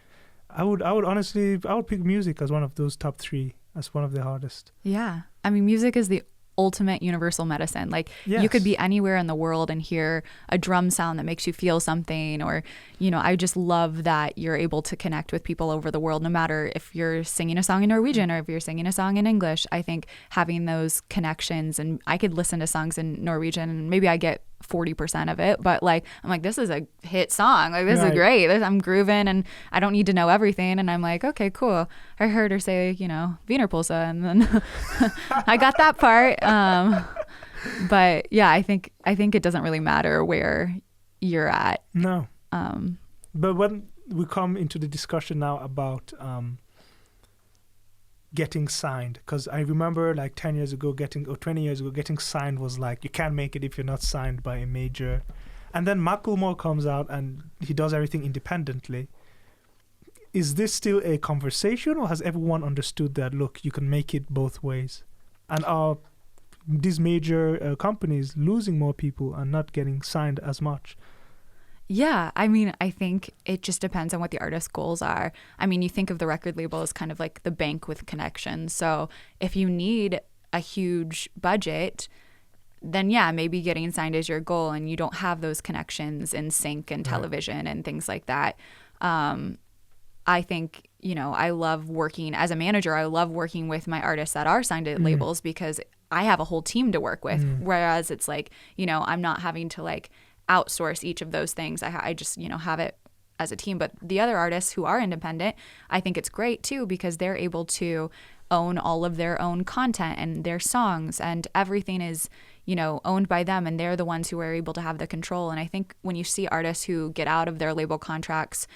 I would honestly pick music as one of those top 3 as one of the hardest. Yeah. I mean, music is the ultimate universal medicine. Like you could be anywhere in the world and hear a drum sound that makes you feel something, or, you know, I just love that you're able to connect with people over the world, no matter if you're singing a song in Norwegian or if you're singing a song in English. I think having those connections, and I could listen to songs in Norwegian and maybe I get 40% of it, but like I'm like, this is a hit song, like this is great, I'm grooving and I don't need to know everything, and I'm like, okay, cool, I heard her say, you know, Wienerpulse, and then I got that part. But yeah, I think it doesn't really matter where you're at. No. But when we come into the discussion now about getting signed, because I remember like 10 years ago 20 years ago getting signed was like, you can't make it if you're not signed by a major. And then Macklemore comes out and he does everything independently. Is this still a conversation, or has everyone understood that, look, you can make it both ways? And are these major companies losing more people and not getting signed as much? Yeah, I mean, I think it just depends on what the artist's goals are. I mean, you think of the record label as kind of like the bank with connections. So if you need a huge budget, then yeah, maybe getting signed is your goal, and you don't have those connections in sync and television and things like that. I think, you know, I love working as a manager. I love working with my artists that are signed to labels, because I have a whole team to work with. Whereas it's like, you know, I'm not having to like outsource each of those things. I just, you know, have it as a team. But the other artists who are independent, I think it's great too, because they're able to own all of their own content and their songs, and everything is, you know, owned by them, and they're the ones who are able to have the control. And I think when you see artists who get out of their label contracts,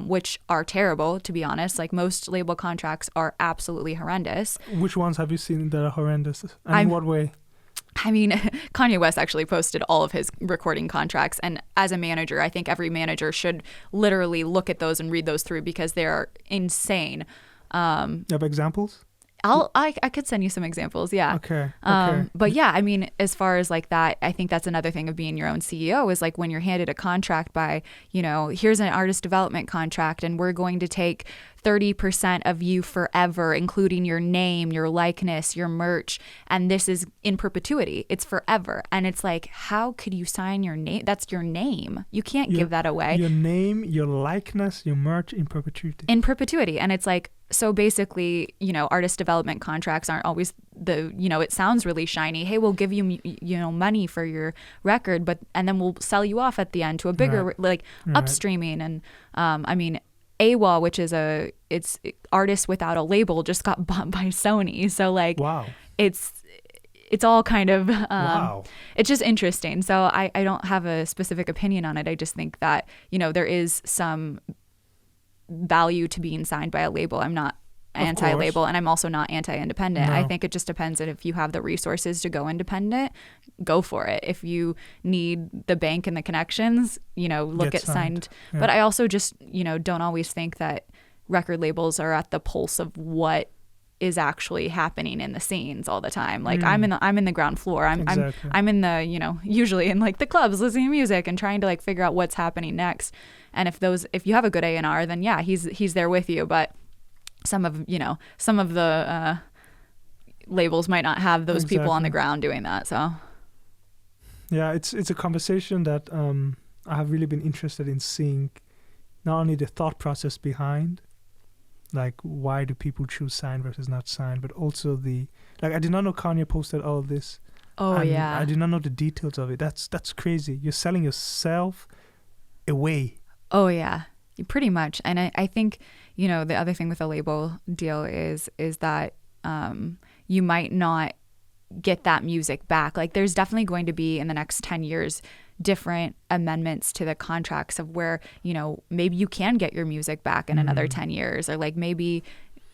which are terrible, to be honest, like most label contracts are absolutely horrendous. Which ones have you seen that are horrendous? And in what way? I mean, Kanye West actually posted all of his recording contracts. And as a manager, I think every manager should literally look at those and read those through, because they're insane. You have examples? I could send you some examples. Yeah. Okay. But yeah, I mean, as far as like that, I think that's another thing of being your own CEO is like when you're handed a contract by, here's an artist development contract and we're going to take 30% of you forever, including your name, your likeness, your merch. And this is in perpetuity. It's forever. And it's like, how could you sign your name? That's your name. You can't give that away. Your name, your likeness, your merch in perpetuity. In perpetuity. And it's like, so basically, artist development contracts aren't always it sounds really shiny. Hey, we'll give you, money for your record, and then we'll sell you off at the end to a bigger, upstreaming. And I mean, AWOL, which is it's artists without a label, just got bought by Sony. So like, wow, it's all kind of, wow. It's just interesting. So I don't have a specific opinion on it. I just think that, there is some value to being signed by a label. I'm not anti-label and I'm also not anti-independent. No. I think it just depends on if you have the resources to go independent, go for it. If you need the bank and the connections, look at signed. Yeah. But I also just, don't always think that record labels are at the pulse of what is actually happening in the scenes all the time. Like I'm in the ground floor. I'm in the, usually in like the clubs listening to music and trying to like figure out what's happening next. And if you have a good A&R, then yeah, he's there with you. But some of the labels might not have those people on the ground doing that. So yeah, it's a conversation that I have really been interested in seeing, not only the thought process behind, like why do people choose signed versus not signed, but also I did not know Kanye posted all of this. Oh yeah, I did not know the details of it. That's crazy. You're selling yourself away. Oh yeah, pretty much. And I think, the other thing with a label deal is that you might not get that music back. Like there's definitely going to be in the next 10 years different amendments to the contracts of where, maybe you can get your music back in another 10 years, or like maybe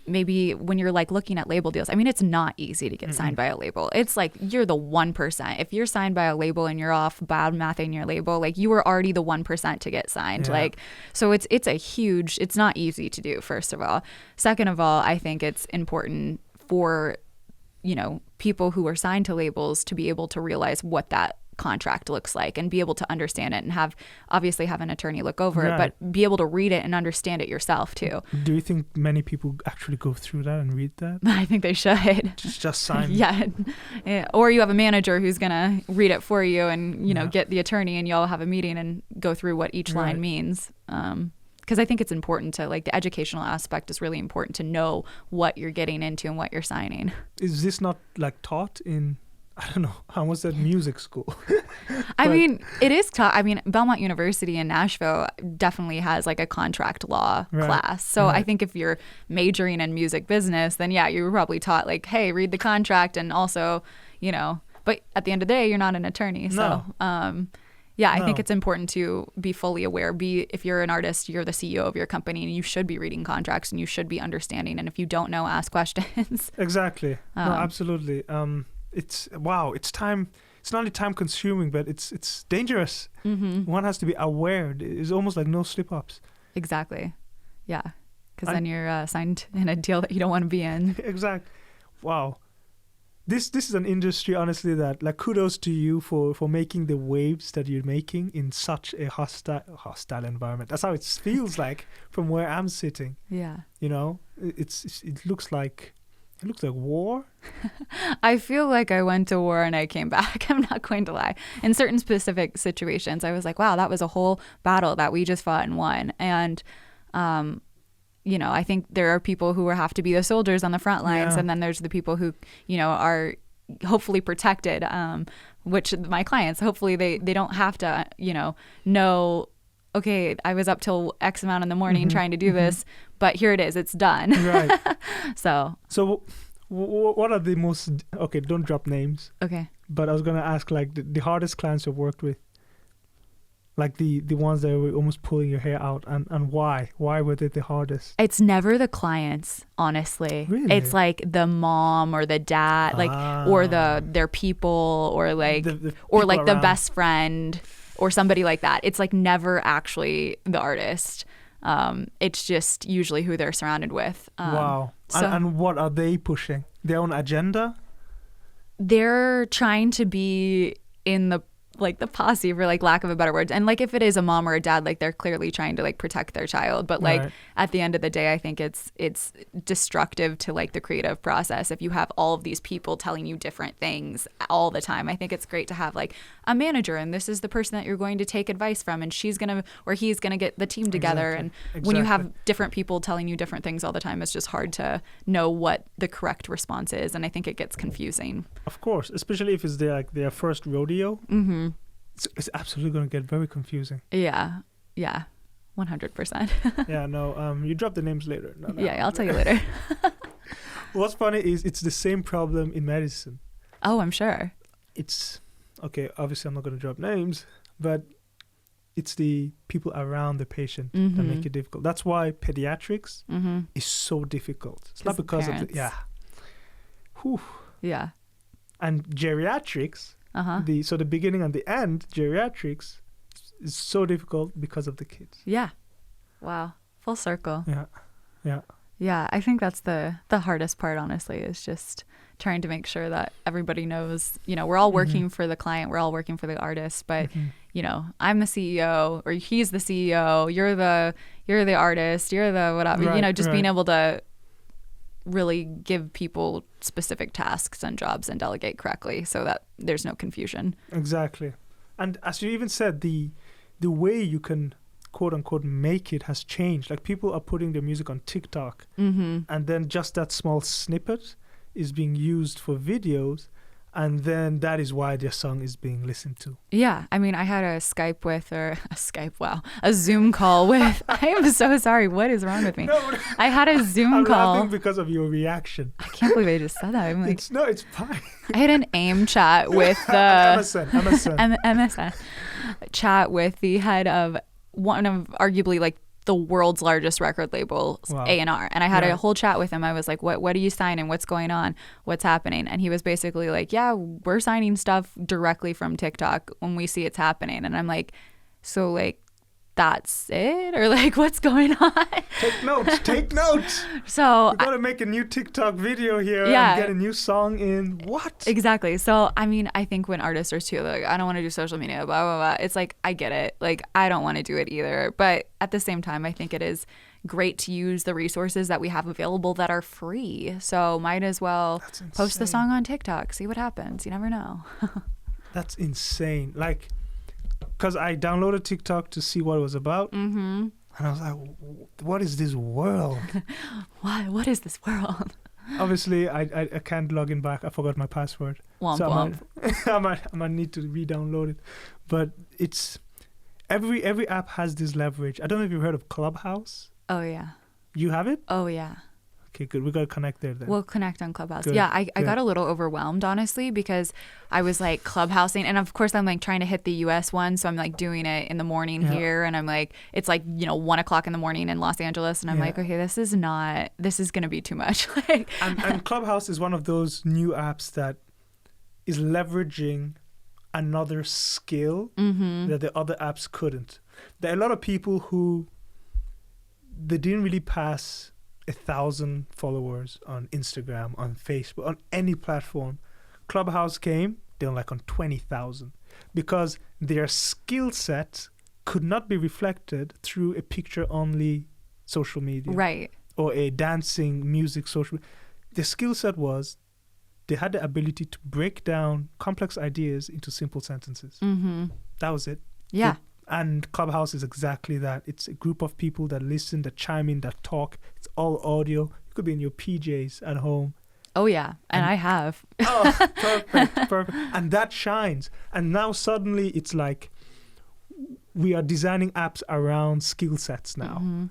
when you're like looking at label deals, I mean, it's not easy to get signed by a label. It's like you're the 1%. If you're signed by a label and you're off bad mathing your label, like you were already the 1% to get signed. Yeah. Like, so it's not easy to do, first of all. Second of all, I think it's important for, people who are signed to labels to be able to realize what that contract looks like and be able to understand it and have an attorney look over it, but be able to read it and understand it yourself too. Do you think many people actually go through that and read that? I think they should. Just sign. Yeah. Or you have a manager who's going to read it for you and, get the attorney and you all have a meeting and go through what each line means. Because I think it's important to, like, the educational aspect is really important to know what you're getting into and what you're signing. Is this not like taught in, I don't know, how was that, music school? I mean, it is taught. I mean, Belmont University in Nashville definitely has like a contract law class. So I think if you're majoring in music business, then yeah, you were probably taught like, hey, read the contract. And also, but at the end of the day, you're not an attorney. So, I think it's important to be fully aware. If you're an artist, you're the CEO of your company and you should be reading contracts and you should be understanding. And if you don't know, ask questions. Exactly. No, absolutely. It's time. It's not only time consuming, but it's dangerous. Mm-hmm. One has to be aware. It's almost like no slip ups. Exactly. Yeah. Because then you're signed in a deal that you don't want to be in. Exactly. Wow. This is an industry, honestly, that, like, kudos to you for making the waves that you're making in such a hostile environment. That's how it feels like from where I'm sitting. Yeah. It looks like war. I feel like I went to war and I came back. I'm not going to lie. In certain specific situations, I was like, wow, that was a whole battle that we just fought and won. And, I think there are people who have to be the soldiers on the front lines. Yeah. And then there's the people who, are hopefully protected, which my clients, hopefully they don't have to, know, okay, I was up till X amount in the morning trying to do this, but here it is, it's done. Right. So what are the most, okay, don't drop names. Okay. But I was going to ask, like, the hardest clients you've worked with, like the ones that were almost pulling your hair out, and why were they the hardest? It's never the clients, honestly. Really? It's like the mom or the dad, like, or their people, or like or like the best friend or somebody like that. It's like never actually the artist. It's just usually who they're surrounded with. Wow. So And what are they pushing? Their own agenda? they're trying to be in the posse, for like lack of a better word. And like if it is a mom or a dad, like they're clearly trying to like protect their child. But like Right. at the end of the day, I think it's destructive to like the creative process if you have all of these people telling you different things all the time. I think it's great to have like a manager, and this is the person that you're going to take advice from, and he's gonna get the team together. Exactly. And when you have different people telling you different things all the time, it's just hard to know what the correct response is, and I think it gets confusing. Of course, especially if it's their first rodeo. Mm-hmm. It's absolutely going to get very confusing. Yeah. 100%. Yeah, no, you drop the names later. No. Yeah, I'll tell you later. What's funny is it's the same problem in medicine. Oh, I'm sure. It's, okay, obviously I'm not going to drop names, but it's the people around the patient that make it difficult. That's why pediatrics is so difficult. It's not because of the, yeah. Whew. Yeah. And geriatrics, the beginning and the end, geriatrics is so difficult because of the kids. Yeah. Wow. Full circle. Yeah. Yeah, I think that's the hardest part, honestly, is just trying to make sure that everybody knows, we're all working for the client, we're all working for the artist, but I'm the CEO, or he's the CEO, you're the artist, you're the whatever, Right, being able to really give people specific tasks and jobs and delegate correctly so that there's no confusion. Exactly. And as you even said, the way you can quote unquote make it has changed. Like people are putting their music on TikTok, and then just that small snippet is being used for videos, and then that is why their song is being listened to. Yeah, I mean, I had a Zoom call with, I am so sorry, what is wrong with me? No, I had a Zoom I'm call. laughing because of your reaction. I can't believe I just said that. I'm like, It's fine. I had an AIM chat with the MSN chat with the head of one of arguably like the world's largest record label, Wow. A&R. And I had a Right. whole chat with him. I was like, what are you signing? What's going on? What's happening? And he was basically like, yeah, we're signing stuff directly from TikTok when we see it's happening. And I'm like, so like, that's it? Or like, what's going on? Take notes. So We gotta make a new TikTok video here Yeah. and get a new song in. What? exactly. So, I mean, I think when artists are too like, I don't want to do social media, blah, blah, blah. It's like, I get it. Like, I don't want to do it either. But at the same time, I think it is great to use the resources that we have available that are free. So might as well post the insane. song on TikTok, see what happens. You never know. That's insane. Like, because I downloaded TikTok to see what it was about. And I was like, what is this world? What is this world? Obviously, I can't log in back. I forgot my password. Womp So womp. I might need to re-download it. But it's every app has this leverage. I don't know if you've heard of Clubhouse. Oh, yeah. You have it? Oh, yeah. Okay, good. We got to connect there then. We'll connect on Clubhouse. Good, Yeah, I good. got a little overwhelmed, honestly, because I was like clubhousing. And of course, I'm like trying to hit the US one. So I'm like doing it in the morning here. And I'm like, it's like, 1 o'clock in the morning in Los Angeles. And I'm like, okay, this is going to be too much. Like, and Clubhouse is one of those new apps that is leveraging another skill that the other apps couldn't. There are a lot of people who they didn't really pass 1,000 followers on Instagram, on Facebook, on any platform. Clubhouse came, they were like on 20,000 because their skill set could not be reflected through a picture-only social media. right. Or a dancing, music, social. The skill set was they had the ability to break down complex ideas into simple sentences. That was it. Yeah. And Clubhouse is exactly that. It's a group of people that listen, that chime in, that talk. It's all audio. You could be in your PJs at home. Oh, yeah. And I have. Oh, perfect. And that shines. And now suddenly it's like we are designing apps around skill sets now.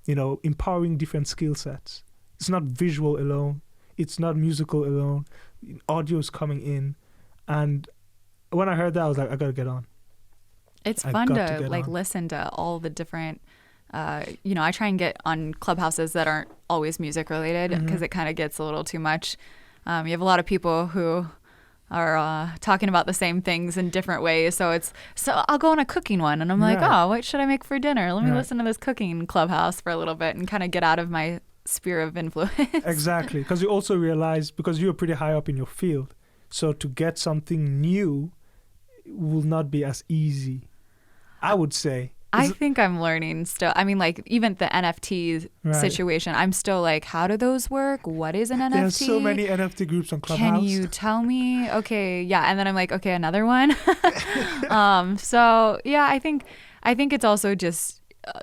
Empowering different skill sets. It's not visual alone. It's not musical alone. Audio is coming in. And when I heard that, I was like, I got to get on. It's I fun got to to get like on. listen to all the different, I try and get on clubhouses that aren't always music related because it kind of gets a little too much. You have a lot of people who are talking about the same things in different ways. So I'll go on a cooking one and I'm like, oh, what should I make for dinner? Let me listen to this cooking clubhouse for a little bit and kind of get out of my sphere of influence. Exactly. Because you also realize, because you're pretty high up in your field, so to get something new will not be as easy, I would say. I think I'm learning still. I mean, like, even the NFT situation, I'm still like, how do those work? What is an NFT? There's so many NFT groups on Clubhouse. Can you tell me? Okay, yeah. And then I'm like, okay, another one. So yeah, I think it's also just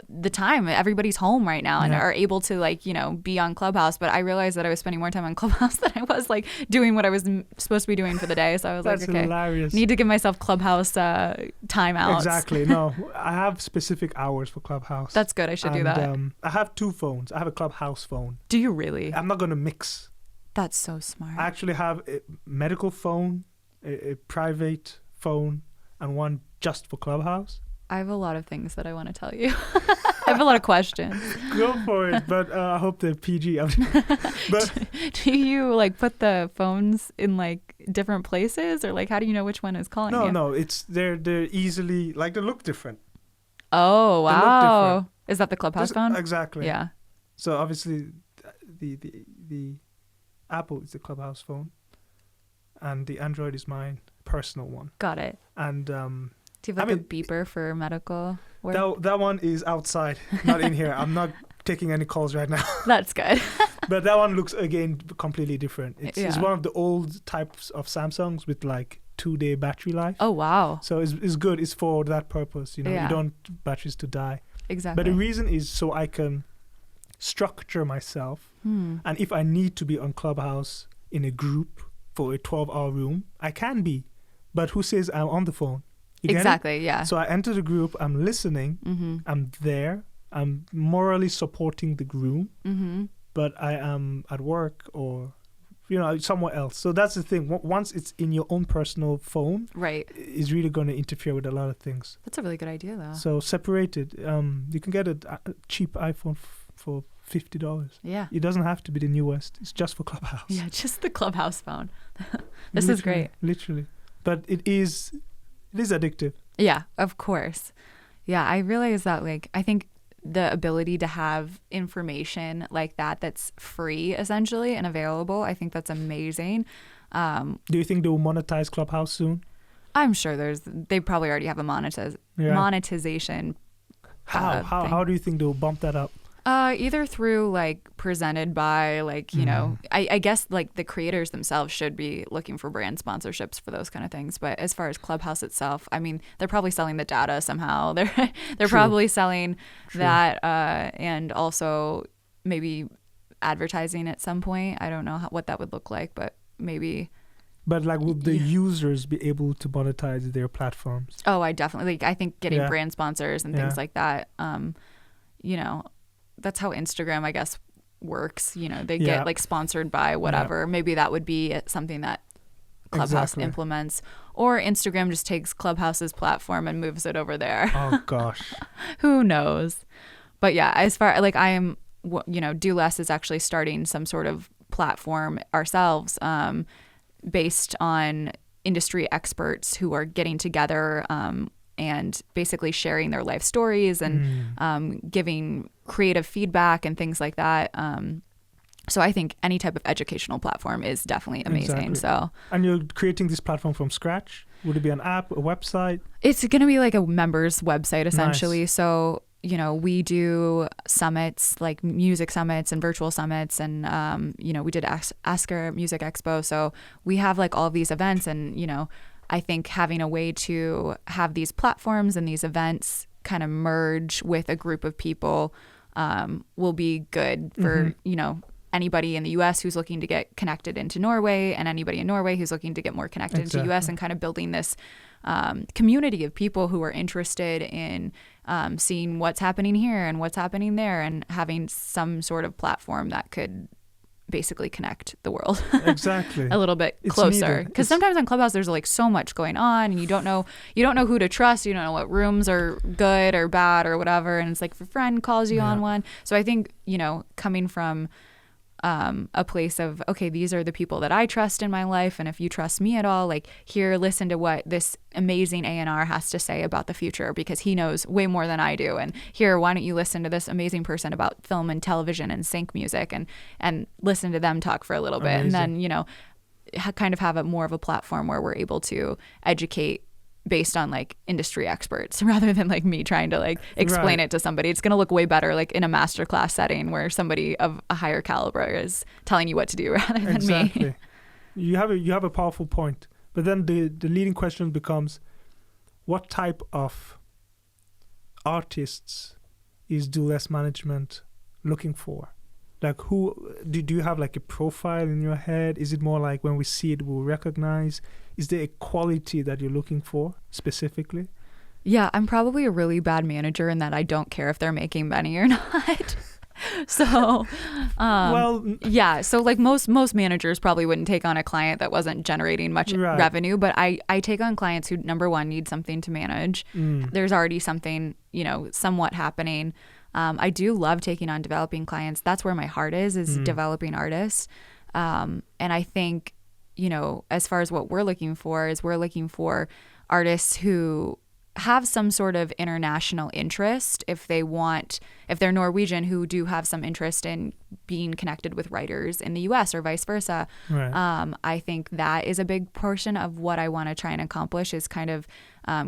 the time. Everybody's home right now and are able to, like, you know, be on Clubhouse. But I realized that I was spending more time on Clubhouse than I was like doing what I was supposed to be doing for the day. So I was like, okay, hilarious. Need to give myself Clubhouse timeouts. Exactly. No, I have specific hours for Clubhouse. That's good. I should do that. I have 2 phones. I have a Clubhouse phone. Do you really? I'm not going to mix. That's so smart. I actually have a medical phone, a private phone, and one just for Clubhouse. I have a lot of things that I want to tell you. I have a lot of questions. Go for it, but I hope they're PG. But do you like put the phones in like different places, or like how do you know which one is calling you? No, it's they're easily, like, they look different. Oh wow! Is that the Clubhouse phone? Exactly. Yeah. So obviously, the Apple is the Clubhouse phone, and the Android is my personal one. Got it. And do you have like a beeper for medical work? That one is outside, not in here. I'm not taking any calls right now. That's good. But that one looks, again, completely different. It's one of the old types of Samsungs with like 2-day battery life. Oh wow! So it's good. It's for that purpose. You know, you don't want batteries to die. Exactly. But the reason is so I can structure myself, and if I need to be on Clubhouse in a group for a 12-hour room, I can be. But who says I'm on the phone? Exactly, yeah. So I enter the group, I'm listening, I'm there, I'm morally supporting the group, but I am at work or, you know, somewhere else. So that's the thing. Once it's in your own personal phone, it's really going to interfere with a lot of things. That's a really good idea, though. So separated. You can get a cheap iPhone for $50. Yeah. It doesn't have to be the newest. It's just for Clubhouse. Yeah, just the Clubhouse phone. This is great. Literally. But it is addictive. Yeah, of course. Yeah, I realize that, like, I think the ability to have information like that's free, essentially, and available, I think that's amazing. Do you think they will monetize Clubhouse soon? I'm sure they probably already have a monetization. How do you think they'll bump that up? Either through, like, presented by, like, you know, I guess, like, the creators themselves should be looking for brand sponsorships for those kind of things. But as far as Clubhouse itself, I mean, they're probably selling the data somehow. They're probably selling that, and also maybe advertising at some point. I don't know what that would look like, but maybe. But, like, will the users be able to monetize their platforms? Oh, I definitely. Like, I think getting brand sponsors and things like that, you know, that's how Instagram, I guess, works. You know, they get like sponsored by whatever. Maybe that would be something that Clubhouse implements, or Instagram just takes Clubhouse's platform and moves it over there. Oh gosh. Who knows? But yeah, as far like I am, you know, Do Less is actually starting some sort of platform ourselves, based on industry experts who are getting together, and basically sharing their life stories and giving creative feedback and things like that. So I think any type of educational platform is definitely amazing. Exactly. So, and you're creating this platform from scratch? Would it be an app, a website? It's going to be like a members website, essentially. Nice. So, you know, we do summits, like music summits and virtual summits. And, you know, we did Asker Music Expo. So we have like all of these events, and, you know, I think having a way to have these platforms and these events kind of merge with a group of people will be good for, you know, anybody in the U.S. who's looking to get connected into Norway, and anybody in Norway who's looking to get more connected into the U.S., and kind of building this community of people who are interested in seeing what's happening here and what's happening there, and having some sort of platform that could basically connect the world exactly a little bit closer, because sometimes on Clubhouse there's like so much going on, and you don't know who to trust, you don't know what rooms are good or bad or whatever, and it's like if a friend calls you on one. So I think, you know, coming from a place of, okay, these are the people that I trust in my life. And if you trust me at all, like here, listen to what this amazing A&R has to say about the future, because he knows way more than I do. And here, why don't you listen to this amazing person about film and television and sync music, and listen to them talk for a little bit. Amazing. And then, you know, kind of have a more of a platform where we're able to educate based on like industry experts rather than like me trying to like explain it to somebody. It's going to look way better like in a masterclass setting where somebody of a higher caliber is telling you what to do rather than me. You have a powerful point. But then the leading question becomes, what type of artists is Do Less Management looking for? Like who do you have like a profile in your head? Is it more like when we see it we'll recognize? Is there a quality that you're looking for specifically? Yeah, I'm probably a really bad manager in that I don't care if they're making money or not. So, yeah. So like most managers probably wouldn't take on a client that wasn't generating much revenue. But I take on clients who, number one, need something to manage. There's already something, you know, somewhat happening. I do love taking on developing clients. That's where my heart is developing artists. And I think, you know, as far as what we're looking for is we're looking for artists who have some sort of international interest. If they're Norwegian, who do have some interest in being connected with writers in the US or vice versa. Right. I think that is a big portion of what I want to try and accomplish is kind of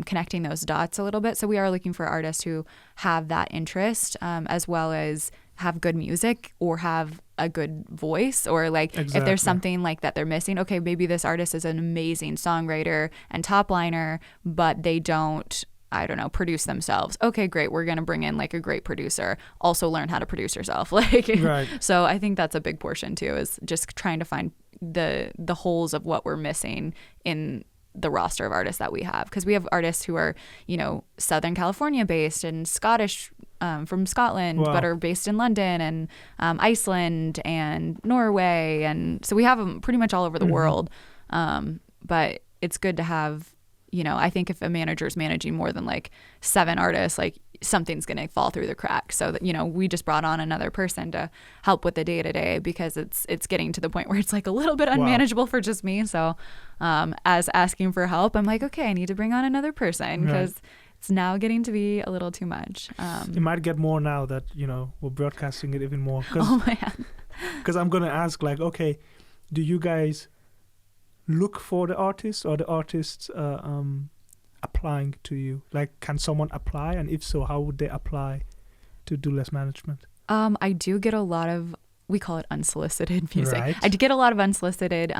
connecting those dots a little bit. So we are looking for artists who have that interest, as well as have good music or have a good voice, or like if there's something like that they're missing. Okay, maybe this artist is an amazing songwriter and top liner, but they don't, I don't know, produce themselves. Okay, great. We're going to bring in like a great producer. Also learn how to produce yourself. Like, so I think that's a big portion too, is just trying to find the holes of what we're missing in the roster of artists that we have. Because we have artists who are, you know, Southern California based and Scottish from Scotland, but are based in London and Iceland and Norway. And so we have them pretty much all over the world. But it's good to have, you know, I think if a manager is managing more than like 7 artists, like something's going to fall through the cracks. So that, you know, we just brought on another person to help with the day to day because it's getting to the point where it's like a little bit unmanageable for just me. So as asking for help, I'm like, okay, I need to bring on another person because it's now getting to be a little too much. It might get more now that, you know, we're broadcasting it even more. Oh, man. Because I'm going to ask, like, okay, do you guys look for the artists, or the artists applying to you? Like, can someone apply? And if so, how would they apply to Do Less Management? I do get a lot of, we call it unsolicited music. Right. I do get a lot of unsolicited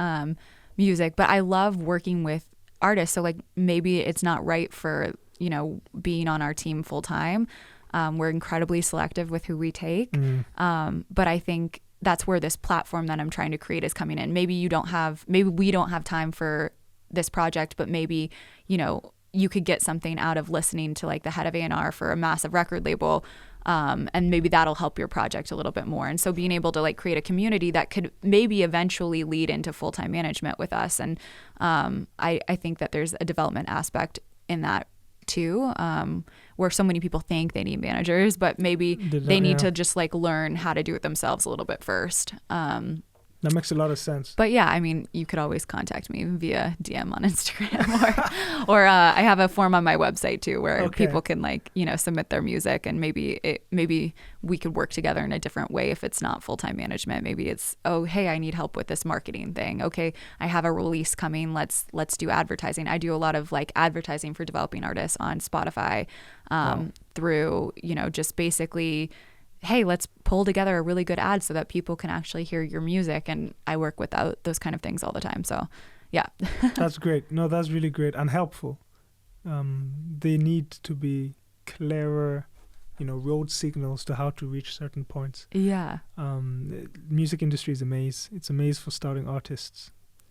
music, but I love working with artists. So like maybe it's not right for, you know, being on our team full time. We're incredibly selective with who we take. But I think that's where this platform that I'm trying to create is coming in. Maybe we don't have time for this project, but maybe, you know, you could get something out of listening to like the head of A&R for a massive record label. And maybe that'll help your project a little bit more. And so being able to like create a community that could maybe eventually lead into full-time management with us. And I think that there's a development aspect in that too, where so many people think they need managers, but maybe they need to just like learn how to do it themselves a little bit first. That makes a lot of sense. But yeah, I mean, you could always contact me via DM on Instagram or I have a form on my website too, where people can like, you know, submit their music, and maybe we could work together in a different way. If it's not full-time management, maybe it's, oh, hey, I need help with this marketing thing. Okay, I have a release coming. Let's do advertising. I do a lot of like advertising for developing artists on Spotify, through, you know, just basically, hey, let's pull together a really good ad so that people can actually hear your music. And I work with those kind of things all the time. So, yeah. That's great. No, that's really great and helpful. They need to be clearer, you know, road signals to how to reach certain points. Yeah. Music industry is a maze. It's a maze for starting artists.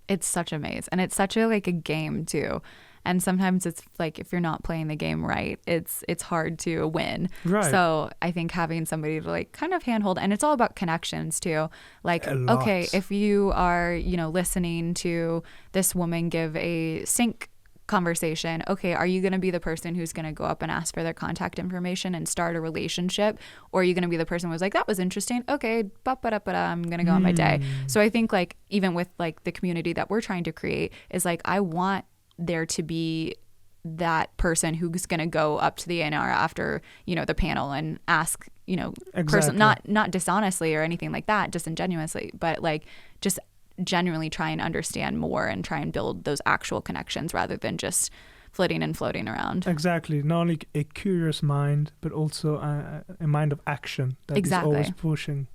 It's such a maze. And it's such a like a game too. And sometimes it's like if you're not playing the game right, it's hard to win. Right. So I think having somebody to like kind of handhold, and it's all about connections too. Like, okay, if you are, you know, listening to this woman give a sync conversation. Okay, are you going to be the person who's going to go up and ask for their contact information and start a relationship? Or are you going to be the person who was like, that was interesting. Okay, I'm going to go on my day. So I think like even with like the community that we're trying to create is like, I want there to be that person who's going to go up to the A&R after, you know, the panel and ask, you know, person, not dishonestly or anything like that, disingenuously, but like just genuinely try and understand more and try and build those actual connections rather than just flitting and floating around. Exactly. Not only a curious mind, but also a mind of action that is always pushing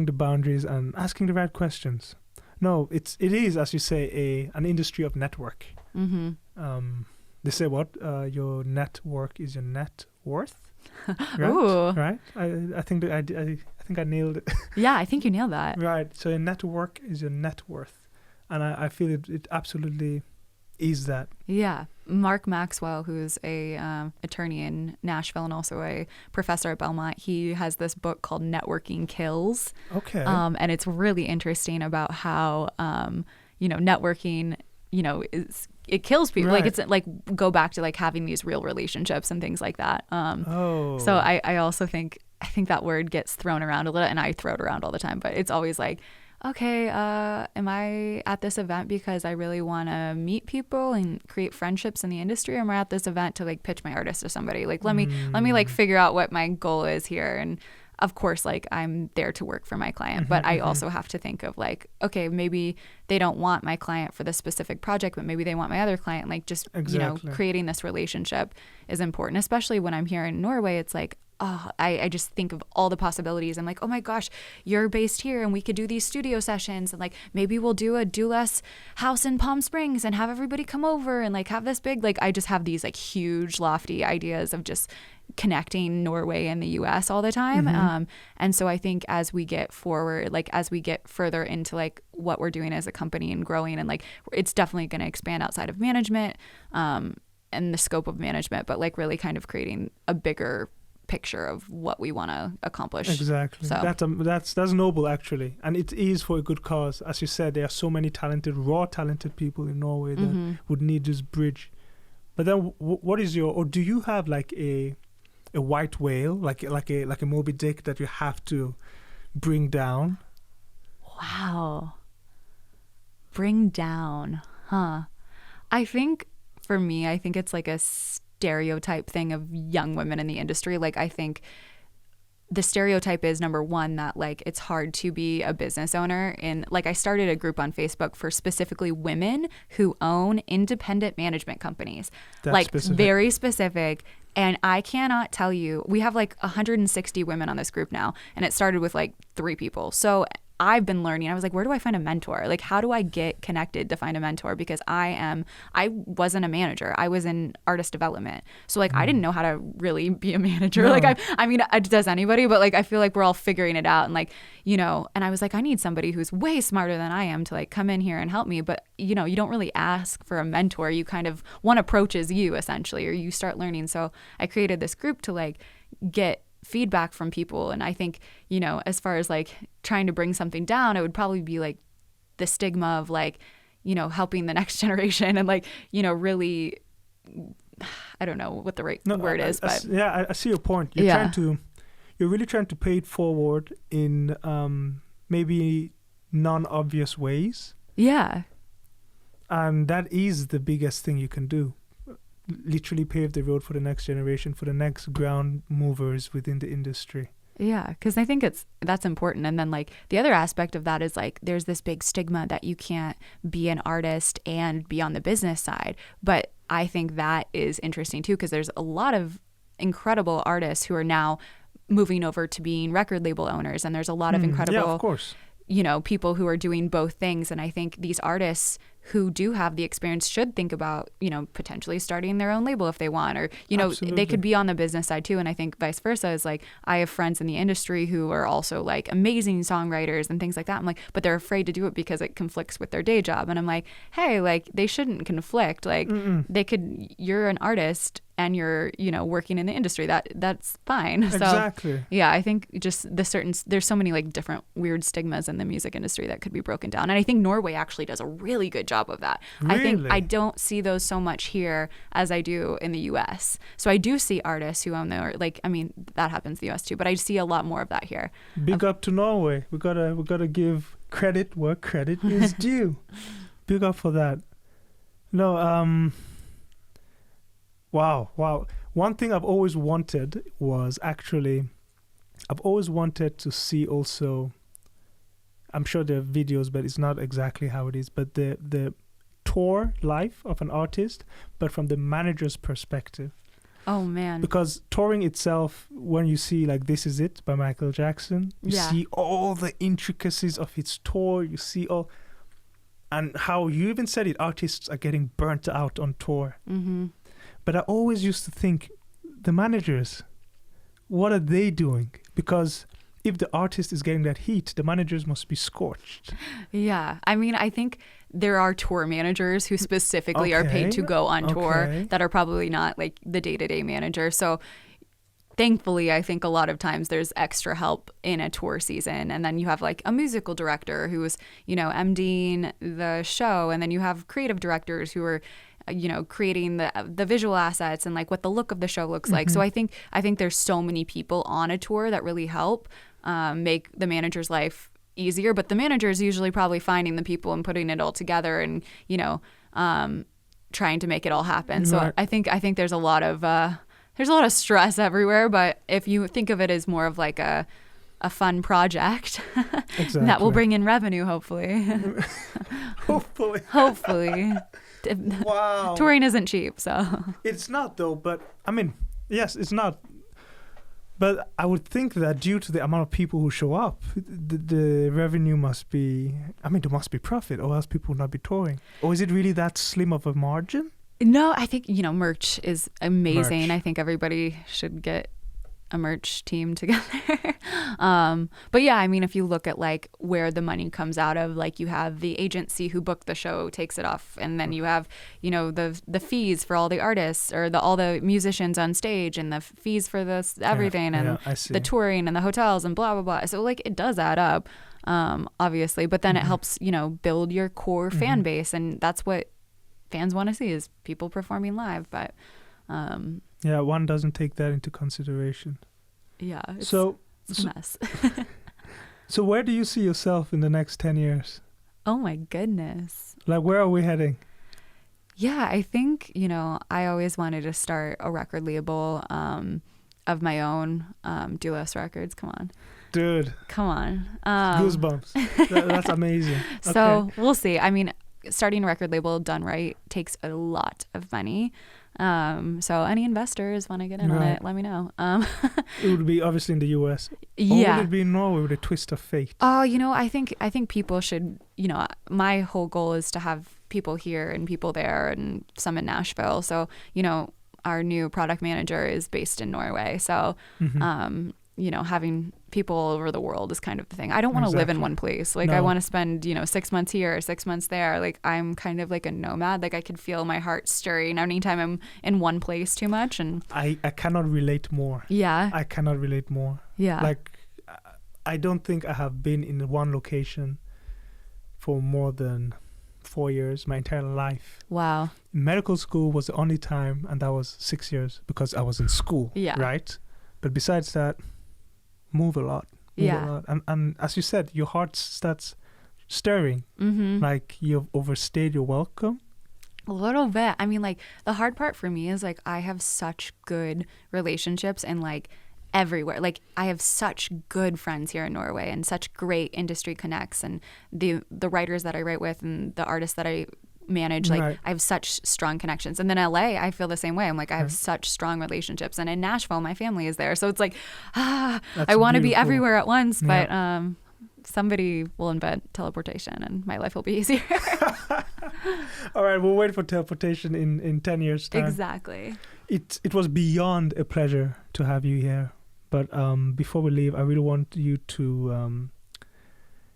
the boundaries and asking the right questions. No, it is, as you say, an industry of network. They say what? Your network is your net worth. Right? Ooh. Right? I think I think I nailed it. Yeah, I think you nailed that. Right. So your network is your net worth. And I feel it absolutely is that. Yeah. Mark Maxwell, who's a attorney in Nashville and also a professor at Belmont, he has this book called Networking Kills. Okay. And it's really interesting about how, you know, networking, you know, it kills people. Right. Like it's like go back to like having these real relationships and things like that. So I also think that word gets thrown around a little, and I throw it around all the time, but it's always like, okay, am I at this event because I really want to meet people and create friendships in the industry, or am I at this event to like pitch my artist to somebody? Like let me like figure out what my goal is here. And of course, like I'm there to work for my client, but I also have to think of like, okay, maybe they don't want my client for this specific project, but maybe they want my other client. Like just, you know, creating this relationship is important, especially when I'm here in Norway. It's like, oh, I just think of all the possibilities. I'm like, oh my gosh, you're based here and we could do these studio sessions, and like maybe we'll do a Do Less house in Palm Springs and have everybody come over and like have this big, like I just have these like huge lofty ideas of just connecting Norway and the US all the time. And so I think as we get forward, like as we get further into like what we're doing as a company and growing, and like it's definitely going to expand outside of management and the scope of management, but like really kind of creating a bigger picture of what we want to accomplish. Exactly. So that's noble actually, and it is for a good cause. As you said, there are so many talented people in Norway that would need this bridge. But then, what is your, or do you have like a white whale, like a Moby Dick that you have to bring down? Wow. Bring down, huh? I think for me, I think it's like a stereotype thing of young women in the industry. Like I think the stereotype is, number one, that like it's hard to be a business owner. And like I started a group on Facebook for specifically women who own independent management companies. That's like specific. Very specific. And I cannot tell you, we have like 160 women on this group now, and it started with like 3 people. So I've been learning. I was like, where do I find a mentor? Like, how do I get connected to find a mentor? Because I wasn't a manager. I was in artist development. So like, I didn't know how to really be a manager. No. Like, I mean, does anybody? But like, I feel like we're all figuring it out. And like, you know, and I was like, I need somebody who's way smarter than I am to like come in here and help me. But you know, you don't really ask for a mentor. You kind of, one approaches you essentially, or you start learning. So I created this group to like get feedback from people. And I think, you know, as far as like trying to bring something down, it would probably be like the stigma of like, you know, helping the next generation and like, you know, really, I don't know what the right word is, but I see your point. You're really trying to pay it forward in maybe non-obvious ways. Yeah. And that is the biggest thing you can do. Literally pave the road for the next generation, for the next ground movers within the industry. Yeah, because I think that's important. And then like the other aspect of that is like there's this big stigma that you can't be an artist and be on the business side. But I think that is interesting too, because there's a lot of incredible artists who are now moving over to being record label owners, and there's a lot of incredible, of course, you know, people who are doing both things. And I think these artists who do have the experience should think about, you know, potentially starting their own label if they want, or, you know, Absolutely. They could be on the business side too. And I think vice versa is like, I have friends in the industry who are also like amazing songwriters and things like that. I'm like, but they're afraid to do it because it conflicts with their day job. And I'm like, hey, like they shouldn't conflict. Like you're an artist and you're, working in the industry, that's fine. Exactly. So yeah, I think just there's so many like different weird stigmas in the music industry that could be broken down. And I think Norway actually does a really good job of that. Really? I think I don't see those so much here as I do in the US. So I do see artists who own their, that happens in the US too, but I see a lot more of that here. Big up to Norway. We gotta give credit where credit is due. Big up for that. No, Wow. One thing I've always wanted to see also, I'm sure there are videos, but it's not exactly how it is, but the tour life of an artist, but from the manager's perspective. Oh, man. Because touring itself, when you see like This Is It by Michael Jackson, you see all the intricacies of its tour, you see all... And how you even said it, artists are getting burnt out on tour. Mm-hmm. But I always used to think, the managers, what are they doing? Because if the artist is getting that heat, the managers must be scorched. Yeah. I mean, I think there are tour managers who specifically are paid to go on tour that are probably not like the day-to-day manager. So thankfully, I think a lot of times there's extra help in a tour season. And then you have like a musical director who's, MDing the show. And then you have creative directors who are, creating the visual assets and like what the look of the show looks like. So I think there's so many people on a tour that really help make the manager's life easier. But the manager is usually probably finding the people and putting it all together and, trying to make it all happen. Right. So I think there's a lot of stress everywhere. But if you think of it as more of like a fun project that will bring in revenue, hopefully. Hopefully. Wow. Touring isn't cheap, so. It's not though, but I mean, yes, it's not. But I would think that due to the amount of people who show up, the revenue must be, there must be profit, or else people would not be touring. Or is it really that slim of a margin? No, I think, merch is amazing. Merch. I think everybody should get a merch team together. But yeah, if you look at like where the money comes out of, like you have the agency who booked the show takes it off, and then you have, the fees for all the artists or all the musicians on stage, and the fees for this everything, and the touring and the hotels and blah blah blah. So like it does add up, obviously, but then it helps, build your core fan base, and that's what fans want to see, is people performing live. But one doesn't take that into consideration. Yeah, it's a mess. So where do you see yourself in the next 10 years? Oh my goodness. Like, where are we heading? Yeah, I think, I always wanted to start a record label of my own, Duos Records. Come on. Dude. Come on. Goosebumps. That's amazing. So we'll see. Starting a record label done right takes a lot of money. So any investors want to get in on it, let me know. It would be obviously in the US. Yeah. Or would it be in Norway with a twist of fate? Oh, I think people should, my whole goal is to have people here and people there and some in Nashville. So, our new product manager is based in Norway. So, having people all over the world is kind of the thing. I don't want to live in one place. Like, I want to spend, 6 months here, 6 months there. Like, I'm kind of like a nomad. Like, I could feel my heart stirring anytime I'm in one place too much. And I cannot relate more. Yeah. I cannot relate more. Yeah. Like, I don't think I have been in one location for more than 4 years, my entire life. Wow. Medical school was the only time, and that was 6 years because I was in school. Yeah. Right? But besides that, move a lot. And as you said, your heart starts stirring. Like you've overstayed your welcome. A little bit. Like the hard part for me is like I have such good relationships and like everywhere. Like I have such good friends here in Norway and such great industry connects, and the writers that I write with and the artists that I manage, like I have such strong connections. And then LA, I feel the same way. I'm like, I have such strong relationships, and in Nashville, my family is there. So it's like, I want to be everywhere at once, but somebody will invent teleportation and my life will be easier. All right, we'll wait for teleportation in 10 years time. Exactly. It was beyond a pleasure to have you here. But before we leave, I really want you to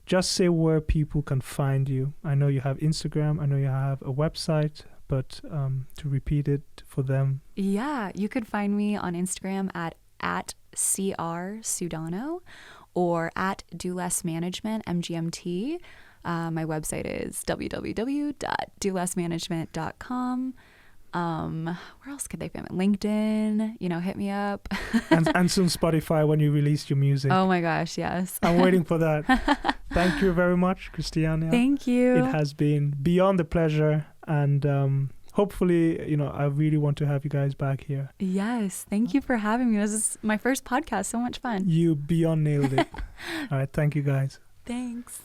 just say where people can find you. I know you have Instagram. I know you have a website. but to repeat it for them. Yeah, you could find me on Instagram at CR Sudano or at Do Less Management, MGMT. My website is www.dolessmanagement.com. Where else could they find me? LinkedIn, hit me up. and soon Spotify when you release your music. Oh my gosh, yes. I'm waiting for that. Thank you very much, Christiana. Thank you. It has been beyond a pleasure, and hopefully, I really want to have you guys back here. Yes, thank you for having me. This is my first podcast. So much fun. You beyond nailed it. All right, thank you guys. Thanks.